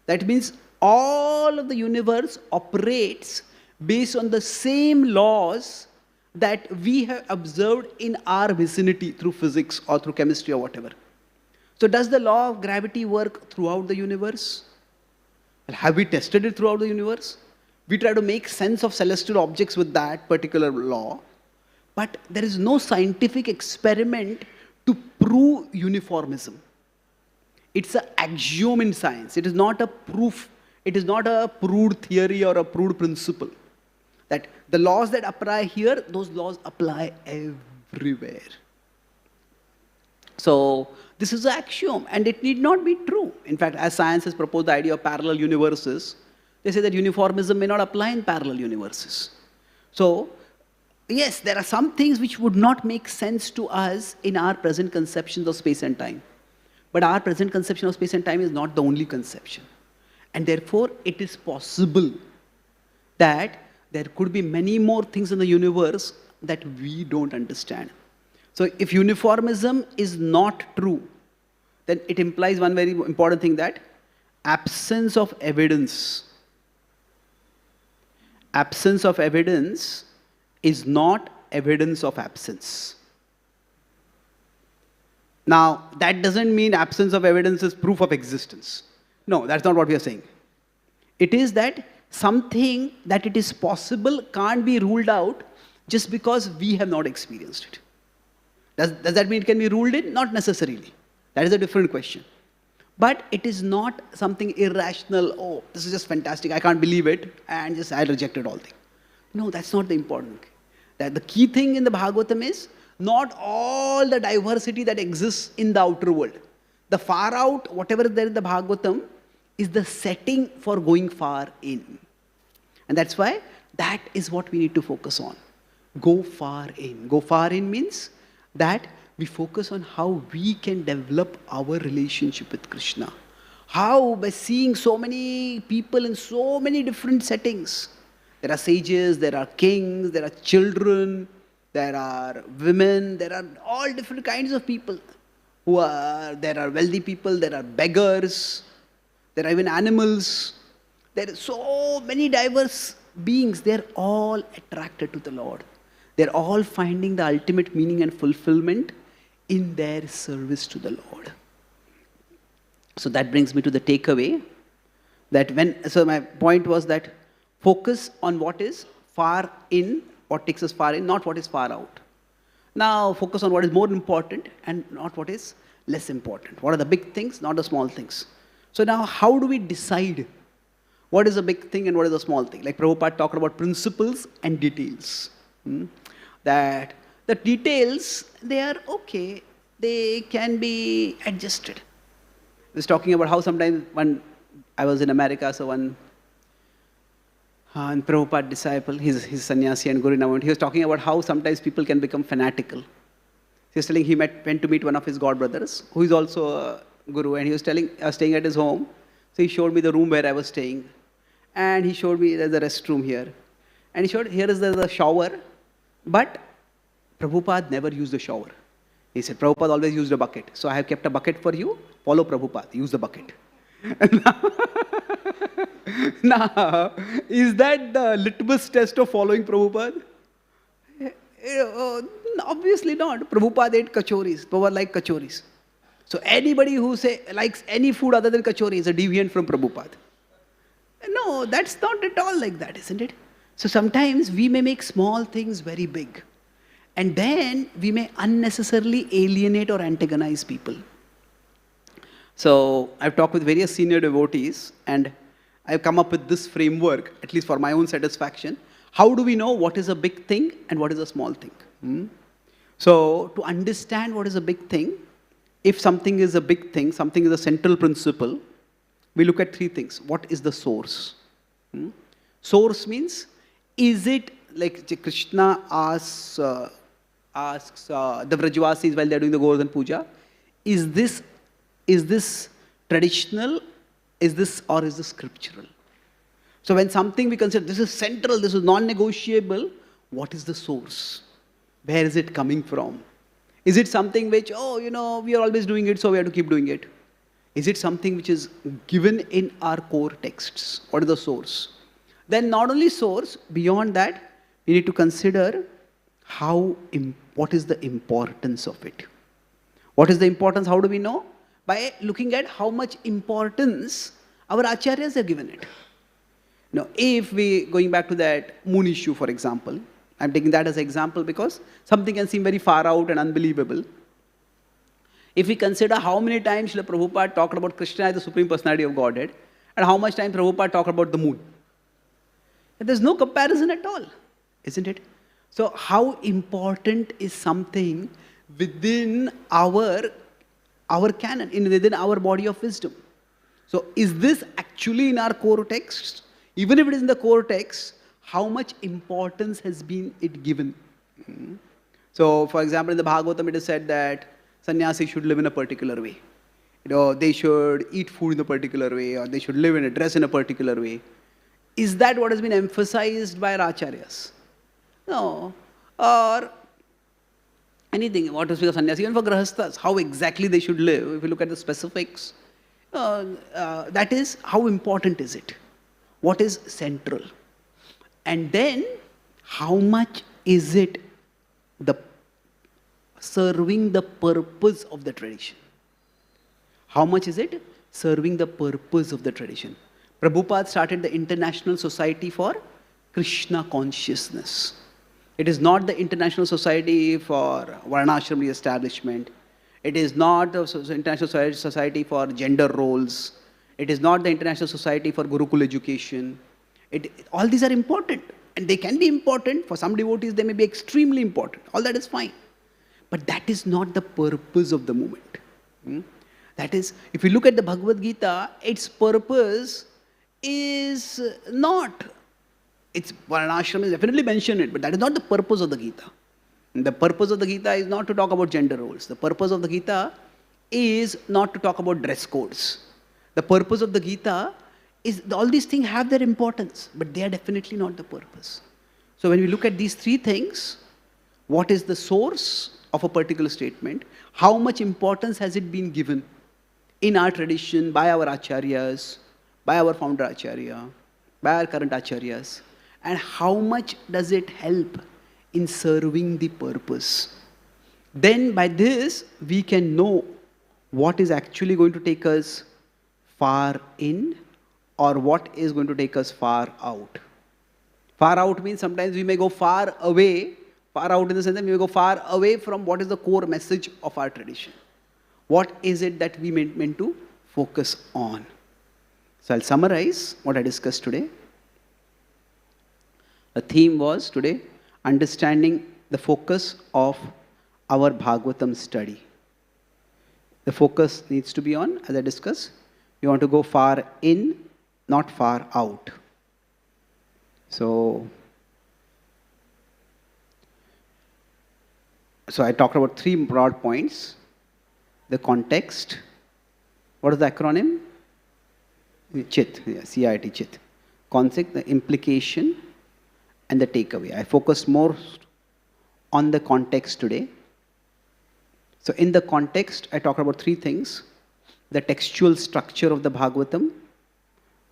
That means all of the universe operates based on the same laws that we have observed in our vicinity through physics or through chemistry or whatever. So does the law of gravity work throughout the universe? Well, have we tested it throughout the universe? We try to make sense of celestial objects with that particular law, but there is no scientific experiment to prove uniformism. It's an axiom in science. It is not a proof. It is not a proved theory or a proved principle. That the laws that apply here, those laws apply everywhere. So this is an axiom, and it need not be true. In fact, as science has proposed the idea of parallel universes, they say that uniformism may not apply in parallel universes. So, yes, there are some things which would not make sense to us in our present conceptions of space and time. But our present conception of space and time is not the only conception. And therefore, it is possible that there could be many more things in the universe that we don't understand. So if uniformism is not true, then it implies one very important thing, that absence of evidence is not evidence of absence. Now, that doesn't mean absence of evidence is proof of existence. No, that's not what we are saying. It is that something that it is possible can't be ruled out just because we have not experienced it. Does that mean it can be ruled in? Not necessarily. That is a different question. But it is not something irrational. Oh, this is just fantastic, I can't believe it, and just I rejected all things. No, that's not the important thing. That the key thing in the Bhagavatam is not all the diversity that exists in the outer world. The far out, whatever is there in the Bhagavatam, is the setting for going far in. And that's why that is what we need to focus on. Go far in. Go far in means that we focus on how we can develop our relationship with Krishna. How? By seeing so many people in so many different settings. There are sages, there are kings, there are children, there are women, there are all different kinds of people. There are wealthy people, there are beggars, there are even animals. There are so many diverse beings. They are all attracted to the Lord. They are all finding the ultimate meaning and fulfillment in their service to the Lord. So that brings me to the takeaway. So my point was that focus on what is far in, what takes us far in, not what is far out. Now focus on what is more important and not what is less important. What are the big things, not the small things. So now how do we decide what is a big thing and what is a small thing? Like Prabhupada talked about principles and details. That the details, they are okay. They can be adjusted. I was talking about how sometimes when I was in America, so one Prabhupada disciple, his sannyasi and Guru Naman, he was talking about how sometimes people can become fanatical. He was telling he went to meet one of his godbrothers, who is also a guru, and he was telling, I was staying at his home, so he showed me the room where I was staying. And he showed me there's a restroom here. And he showed, here is the shower, but Prabhupada never used the shower. He said, Prabhupada always used a bucket. So I have kept a bucket for you, follow Prabhupada, use the bucket. Now, is that the litmus test of following Prabhupada? Obviously not. Prabhupada ate kachoris. Prabhupada liked kachoris. So anybody who likes any food other than kachori is a deviant from Prabhupada. No, that's not at all like that, isn't it? So sometimes we may make small things very big. And then we may unnecessarily alienate or antagonize people. So I've talked with various senior devotees and I've come up with this framework, at least for my own satisfaction. How do we know what is a big thing and what is a small thing? So to understand what is a big thing, if something is a big thing, something is a central principle, we look at three things. What is the source? Source means, is it like Krishna asks the Vrajvasis while they're doing the Govardhan Puja, is this traditional, or is this scriptural? So when something we consider, this is central, this is non-negotiable, what is the source? Where is it coming from? Is it something which, we are always doing it, so we have to keep doing it? Is it something which is given in our core texts? What is the source? Then not only source, beyond that, we need to consider what is the importance of it. What is the importance? How do we know? By looking at how much importance our acharyas have given it. Now, going back to that moon issue, for example, I'm taking that as an example because something can seem very far out and unbelievable. If we consider how many times Srila Prabhupada talked about Krishna as the Supreme Personality of Godhead, and how much time Prabhupada talked about the moon, there's no comparison at all, isn't it? So how important is something within our canon, within our body of wisdom? So is this actually in our core text? Even if it is in the core text, how much importance has been given? So for example, in the Bhagavatam it is said that sannyasi should live in a particular way. They should eat food in a particular way, or they should live and dress in a particular way. Is that what has been emphasized by our acharyas? No. Or anything, what to speak of sannyasi, even for grahasthas, how exactly they should live, if you look at the specifics, that is, how important is it? What is central? And then, how much is it serving the purpose of the tradition? How much is it serving the purpose of the tradition? Prabhupada started the International Society for Krishna Consciousness. It is not the International Society for Varnashram Establishment. It is not the International Society for Gender Roles. It is not the International Society for Gurukul Education. All these are important. And they can be important. For some devotees, they may be extremely important. All that is fine. But that is not the purpose of the movement. That is, if you look at the Bhagavad Gita, its purpose is not, it's Varnashram is definitely mentioned it, but that is not the purpose of the Gita. The purpose of the Gita is not to talk about gender roles. The purpose of the Gita is not to talk about dress codes. The purpose of the Gita is, all these things have their importance, but they are definitely not the purpose. So when we look at these three things, what is the source of a particular statement? How much importance has it been given in our tradition by our acharyas, by our founder acharya, by our current acharyas, and how much does it help in serving the purpose? Then by this, we can know what is actually going to take us far in or what is going to take us far out. Far out means sometimes we may go far away, far out in the sense that we may go far away from what is the core message of our tradition. What is it that we meant to focus on? So I'll summarize what I discussed today. The theme was today, understanding the focus of our Bhagavatam study. The focus needs to be on, as I discussed, we want to go far in, not far out. So I talked about three broad points. The context. What is the acronym? CHIT, C-I-T, CHIT. Concept, the implication, and the takeaway. I focused more on the context today. So in the context, I talked about three things. The textual structure of the Bhagavatam,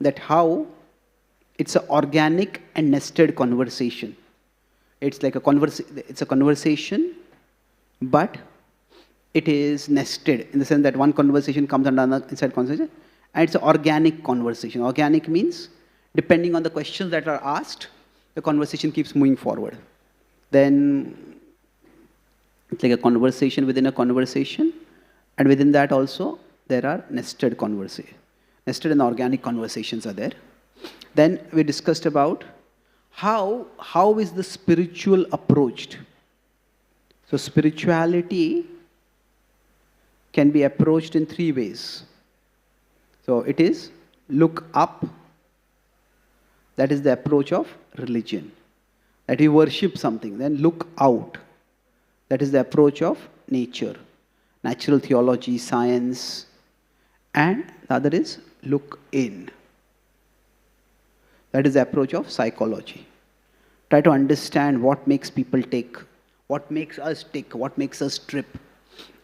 that how it's an organic and nested conversation. It's like it's a conversation, but it is nested in the sense that one conversation comes under another inside conversation, and it's an organic conversation. Organic means, depending on the questions that are asked, the conversation keeps moving forward. Then it's like a conversation within a conversation, and within that also there are nested conversations. Nested and organic conversations are there. Then we discussed about how is the spiritual approached. So spirituality can be approached in three ways. So it is look up, that is the approach of religion. That we worship something. Then look out, that is the approach of nature, natural theology, science. And the other is look in. That is the approach of psychology. Try to understand what makes people tick, what makes us tick, what makes us trip.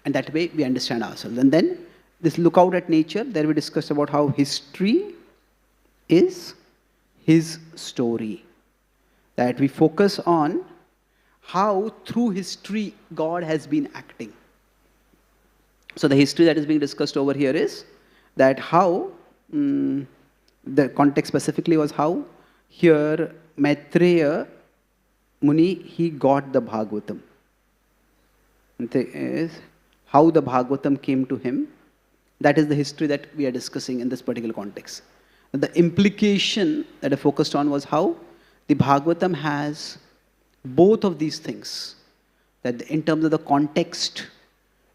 And that way we understand ourselves. And then this look out at nature, there we discussed about how history is his story. That we focus on how through history God has been acting. So the history that is being discussed over here is that how, the context specifically was how here Maitreya Muni, he got the Bhagavatam. Is how the Bhagavatam came to him. That is the history that we are discussing in this particular context. The implication that I focused on was how the Bhagavatam has both of these things. That in terms of the context,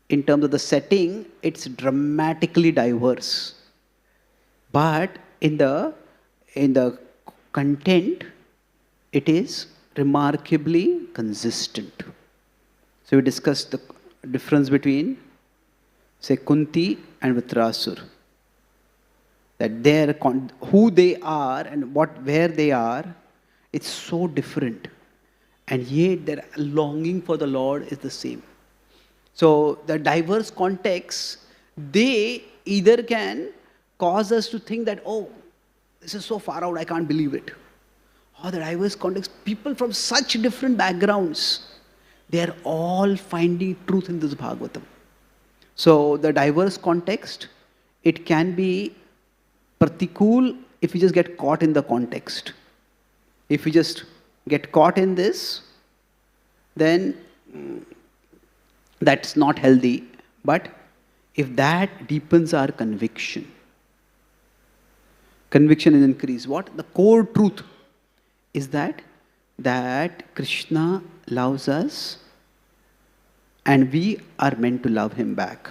in terms of the setting, it's dramatically diverse. But in the content, it is remarkably consistent. So we discussed the difference between, say, Kunti and Vitrasur. That who they are and where they are, it's so different. And yet their longing for the Lord is the same. So the diverse contexts, they either can cause us to think that, oh, this is so far out, I can't believe it. Or the diverse context, people from such different backgrounds, they are all finding truth in this Bhagavatam. So the diverse context, it can be pratikul if you just get caught in the context. If you just get caught in this, then that's not healthy. But if that deepens our conviction is increased. What? The core truth is that Krishna loves us and we are meant to love him back.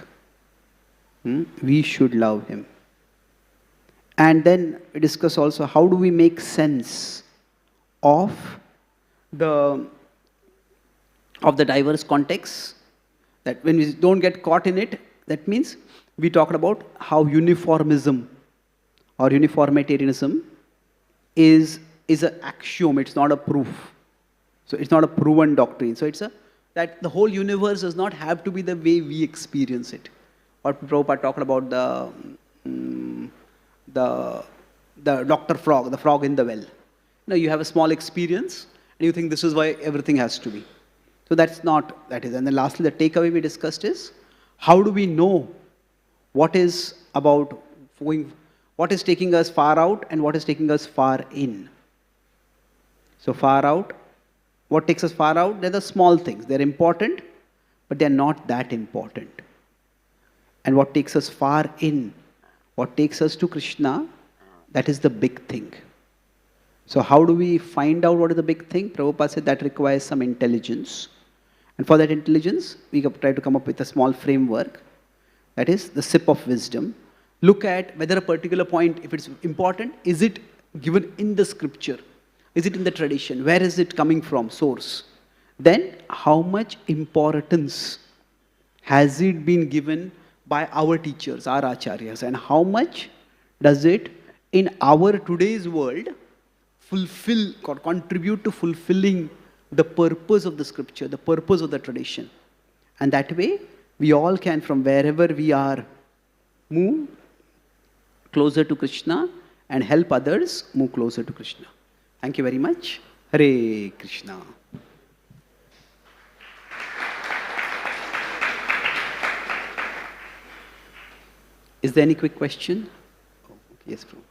We should love him. And then we discuss also how do we make sense of the diverse contexts, that when we don't get caught in it, that means we talked about how uniformism or uniformitarianism is an axiom, it's not a proof. So it's not a proven doctrine. So it's that the whole universe does not have to be the way we experience it. Or Prabhupada talked about the Dr. Frog, the frog in the well. You have a small experience and you think this is why everything has to be. So that's not, that is. And then lastly, the takeaway we discussed is, how do we know what is taking us far out and what is taking us far in? So far out, what takes us far out? They're the small things. They're important, but they're not that important. And what takes us far in, what takes us to Krishna, that is the big thing. So how do we find out what is the big thing? Prabhupada said that requires some intelligence. And for that intelligence, we try to come up with a small framework. That is the sip of wisdom. Look at whether a particular point, if it's important, is it given in the scripture? Is it in the tradition? Where is it coming from? Source. Then how much importance has it been given by our teachers, our acharyas? And how much does it, in our today's world, fulfill or contribute to fulfilling the purpose of the scripture, the purpose of the tradition? And that way, we all can, from wherever we are, move closer to Krishna and help others move closer to Krishna. Thank you very much. Hare Krishna. Is there any quick question? Oh, yes, Prabhu.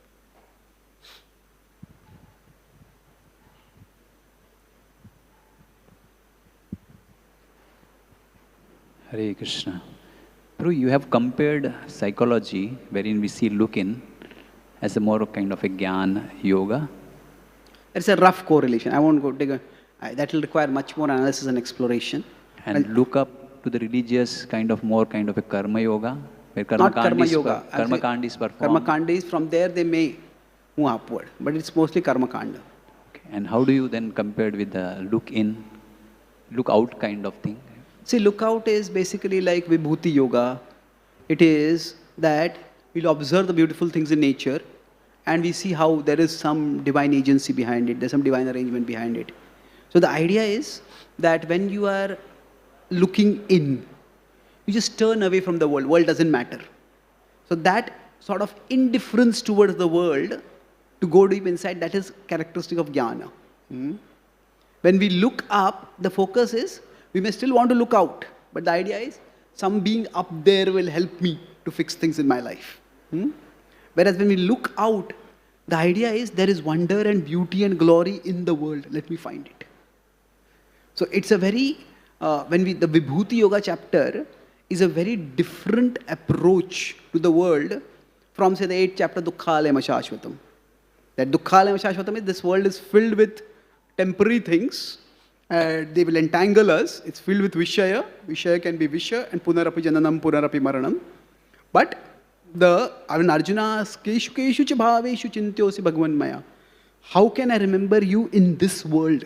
Hare Krishna. Prabhu, you have compared psychology, wherein we see look-in, as a more kind of a jnana yoga. It's a rough correlation. I won't go dig that will require much more analysis and exploration. And look up to the religious more kind of a karma yoga, where not karma yoga. Karma kanda is performed. Karma kanda is, from there they may move upward, but it's mostly karma kanda. Okay. And how do you then compare it with the look-in, look-out kind of thing? See, look-out is basically like vibhuti yoga. It is that we'll observe the beautiful things in nature and we see how there is some divine agency behind it, there's some divine arrangement behind it. So the idea is that when you are looking in, you just turn away from the world. World doesn't matter. So that sort of indifference towards the world, to go deep inside, that is characteristic of jnana. When we look up, the focus is, we may still want to look out, but the idea is, some being up there will help me to fix things in my life. Whereas when we look out, the idea is, there is wonder and beauty and glory in the world. Let me find it. So it's a very, the Vibhuti Yoga chapter is a very different approach to the world from, say, the 8th chapter, Dukkhalayam Shashvatam. That Dukkhalayam Shashvatam is, this world is filled with temporary things. They will entangle us. It's filled with Vishaya. Vishaya can be Visha and Punarapi Jananam, Punarapi Maranam. But when Arjuna asks, Keshu Keshu cha bhaveshu chintyosi Bhagavan Maya, how can I remember you in this world?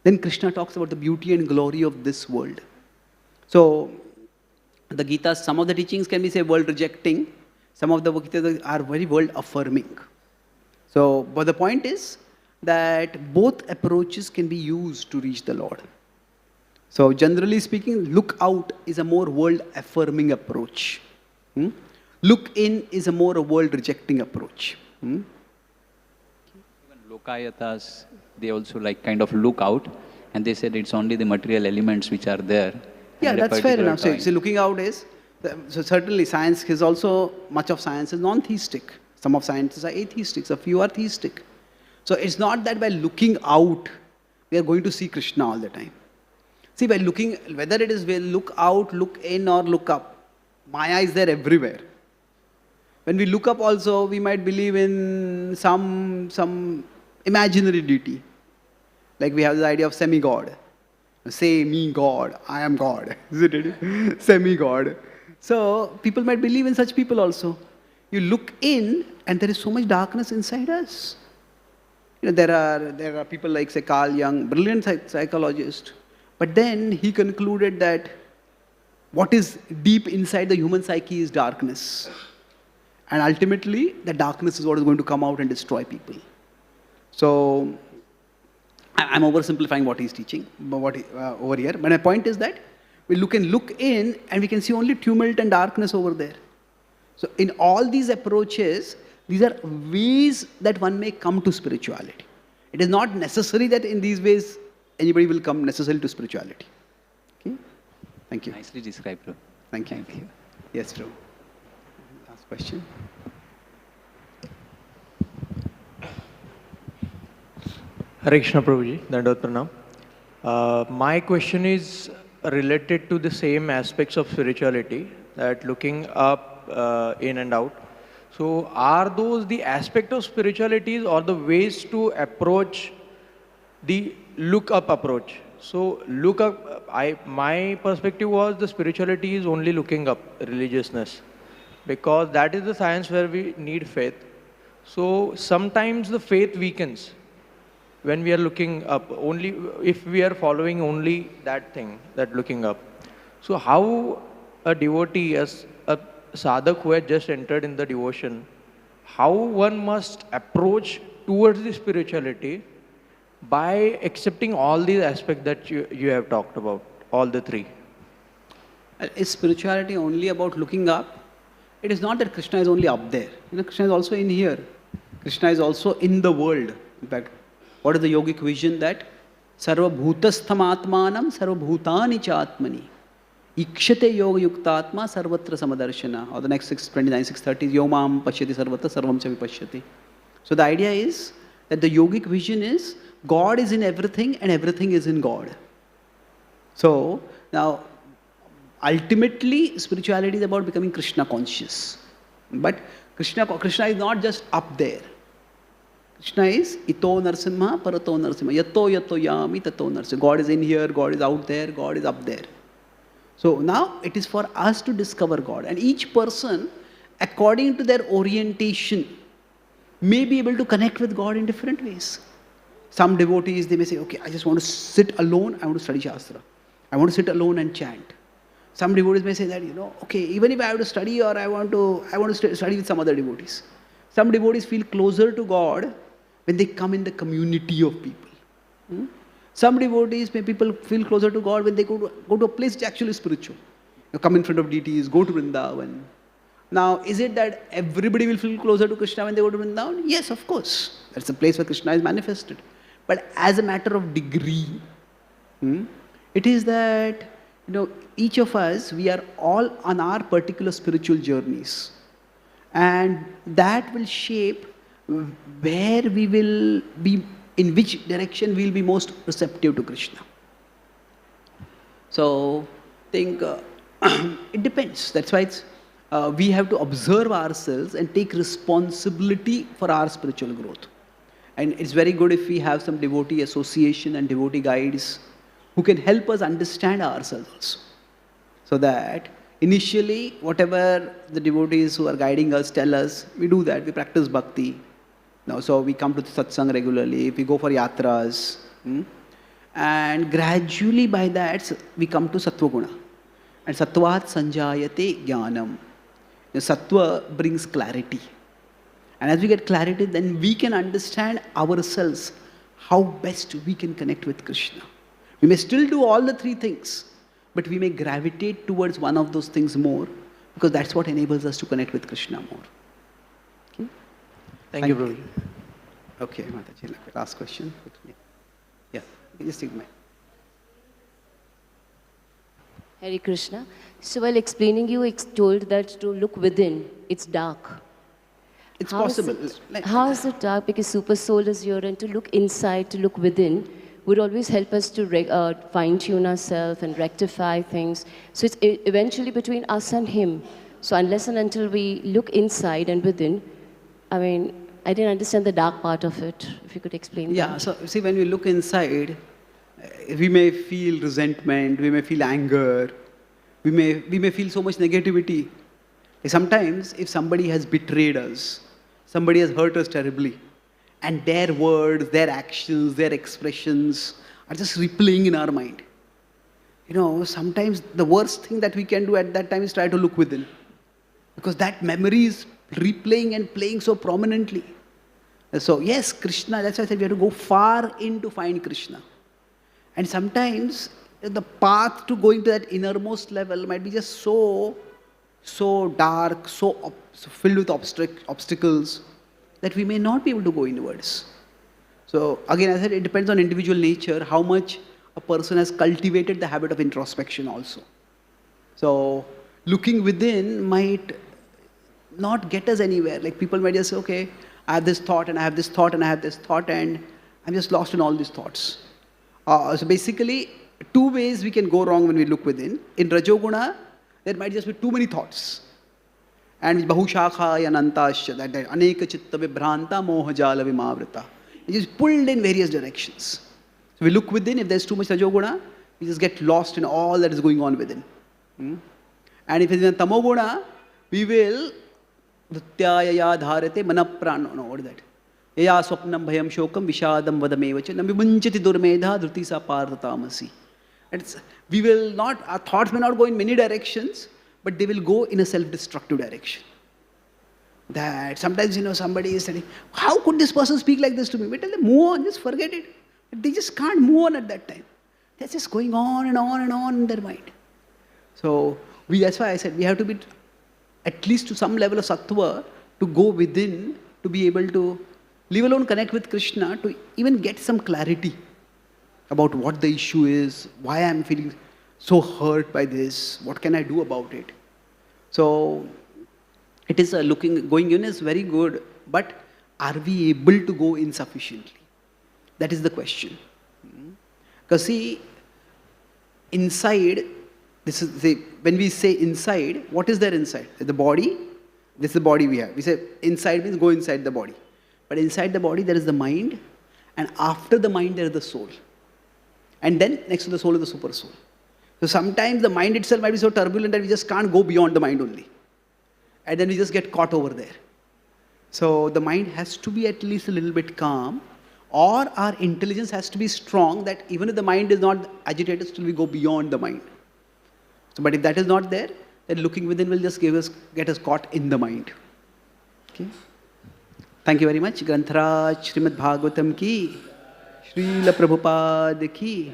Then Krishna talks about the beauty and glory of this world. So, the Gita, some of the teachings can be, say, world rejecting. Some of the Gita are very world affirming. So, but the point is that both approaches can be used to reach the Lord. So generally speaking, look out is a more world-affirming approach. Look in is a more world-rejecting approach. Even Lokayatas, they also like kind of look out, and they said it's only the material elements which are there. Yeah, and a that's fair particular enough. So, time. looking out is, so certainly science is also, much of science is non-theistic. Some of sciences are atheistic, a few are theistic. So it's not that by looking out, we are going to see Krishna all the time. See, by looking, whether it is we look out, look in or look up, Maya is there everywhere. When we look up also, we might believe in some imaginary deity. Like we have the idea of semi-God. Say me God, I am God. Isn't it? Semi-God. So people might believe in such people also. You look in and there is so much darkness inside us. There are people like, say, Carl Jung, brilliant psychologist. But then he concluded that what is deep inside the human psyche is darkness. And ultimately, the darkness is what is going to come out and destroy people. So, I'm oversimplifying what he's teaching over here. But my point is that we can look in and we can see only tumult and darkness over there. So, in all these approaches, these are ways that one may come to spirituality. It is not necessary that in these ways anybody will come necessarily to spirituality. Okay? Thank you. Nicely described, bro. Thank you. Thank you. Yes, bro. Last question. Hare Krishna Prabhuji, Dandot Pranam. My question is related to the same aspects of spirituality, that looking up, in and out. So are those the aspect of spiritualities or the ways to approach the look up approach? So look up, my perspective was the spirituality is only looking up, religiousness, because that is the science where we need faith. So sometimes the faith weakens when we are looking up, only if we are following only that thing, that looking up. So how a devotee, as a sadhak who had just entered in the devotion, how one must approach towards the spirituality by accepting all these aspects that you have talked about, all the three? Is spirituality only about looking up? It is not that Krishna is only up there. Krishna is also in here. Krishna is also in the world. In fact, what is the yogic vision? That sarva bhutastham atmanam sarva bhutani chatmani ikshate yoga yuktatma sarvatra samadarshana. Or the next 629, 630 yomam pashyati sarvatra sarvam cha vipashyati. So the idea is that the yogic vision is God is in everything and everything is in God. So now ultimately spirituality is about becoming Krishna conscious. But Krishna is not just up there. Krishna is ito narsimha parato narsimha. Yato yato yami tato narsimha. God is in here, God is out there, God is up there. So now it is for us to discover God. And each person, according to their orientation, may be able to connect with God in different ways. Some devotees, they may say, okay, I just want to sit alone, I want to study Shastra. I want to sit alone and chant. Some devotees may say that, okay, even if I have to study or I want to study with some other devotees. Some devotees feel closer to God when they come in the community of people. Some devotees, may people feel closer to God when they go to a place which is actually spiritual. Come in front of deities, go to Vrindavan. Now, is it that everybody will feel closer to Krishna when they go to Vrindavan? Yes, of course. That's a place where Krishna is manifested. But as a matter of degree, it is that, each of us, we are all on our particular spiritual journeys. And that will shape where we will be, in which direction we will be most receptive to Krishna. So, I think it depends. That's why we have to observe ourselves and take responsibility for our spiritual growth. And it's very good if we have some devotee association and devotee guides who can help us understand ourselves also. So that initially, whatever the devotees who are guiding us tell us, we do that. We practice bhakti. So we come to the satsang regularly. We go for yatras. And gradually by that, we come to sattva guna. And sattvat sanjayate jnanam. The sattva brings clarity. And as we get clarity, then we can understand ourselves how best we can connect with Krishna. We may still do all the three things, but we may gravitate towards one of those things more, because that's what enables us to connect with Krishna more. Okay? Thank you, Prabhuji. Okay, Mataji, last question. Yeah, you just take my. Hare Krishna. So while explaining, you told that to look within, it's dark. It's How is possible. How is it dark? Because super soul is here, and to look inside, to look within, would always help us to fine-tune ourselves and rectify things. So it's eventually between us and him. So unless and until we look inside and within, I mean, I didn't understand the dark part of it. If you could explain Yeah, that. so see, when we look inside, we may feel resentment, we may feel anger, we may feel so much negativity. Sometimes, if somebody has betrayed us, somebody has hurt us terribly, and their words, their actions, their expressions are just replaying in our mind. You know, sometimes the worst thing that we can do at that time is try to look within, because that memory is replaying and playing so prominently. So yes, Krishna, that's why I said we have to go far in to find Krishna. And sometimes the path to going to that innermost level might be just so dark, so filled with obstacles, that we may not be able to go inwards. So again, as I said, it depends on individual nature, how much a person has cultivated the habit of introspection also. So looking within might not get us anywhere. Like people might just say, okay, I have this thought and I have this thought and I have this thought, and I'm just lost in all these thoughts. So basically, two ways we can go wrong when we look within. In Rajoguna, there might just be too many thoughts. And Bahushakha Yanantasya, that Aneka Chitta Vibhranta Mohajala Vimavrita. It is pulled in various directions. So we look within, if there's too much Rajoguna, we just get lost in all that is going on within. And if it's in Tamoguna, we will Dhutyaya Dharate Manaprano. No, what is that? Yaya Swapnam Bhayam Shokam Vishadam Vadamevacha Namimunchati Durmedha Dhrutisa Parthatamasi. We will not, our thoughts may not go in many directions, but they will go in a self-destructive direction. That sometimes, you know, somebody is saying, how could this person speak like this to me? We tell them, move on, just forget it. But they just can't move on at that time. They're just going on and on and on in their mind. So that's why I said we have to be at least to some level of sattva to go within, to be able to, leave alone connect with Krishna, to even get some clarity about what the issue is, why I'm feeling so hurt by this, what can I do about it. So it is going in is very good, but are we able to go in sufficiently? That is the question. Because see, inside, when we say inside, what is there inside? The body, this is the body we have. We say inside means go inside the body. But inside the body there is the mind, and after the mind there is the soul. And then next to the soul is the super soul. So sometimes the mind itself might be so turbulent that we just can't go beyond the mind only. And then we just get caught over there. So the mind has to be at least a little bit calm, or our intelligence has to be strong that even if the mind is not agitated, still we go beyond the mind. So, but if that is not there, then looking within will just get us caught in the mind. Okay. Thank you very much. Grantaraj Srimad Bhagavatam ki, Srila Prabhupada ki,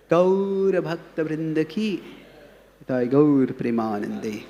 Gaur Bhakta Vrinda ki, Gaur Premanande.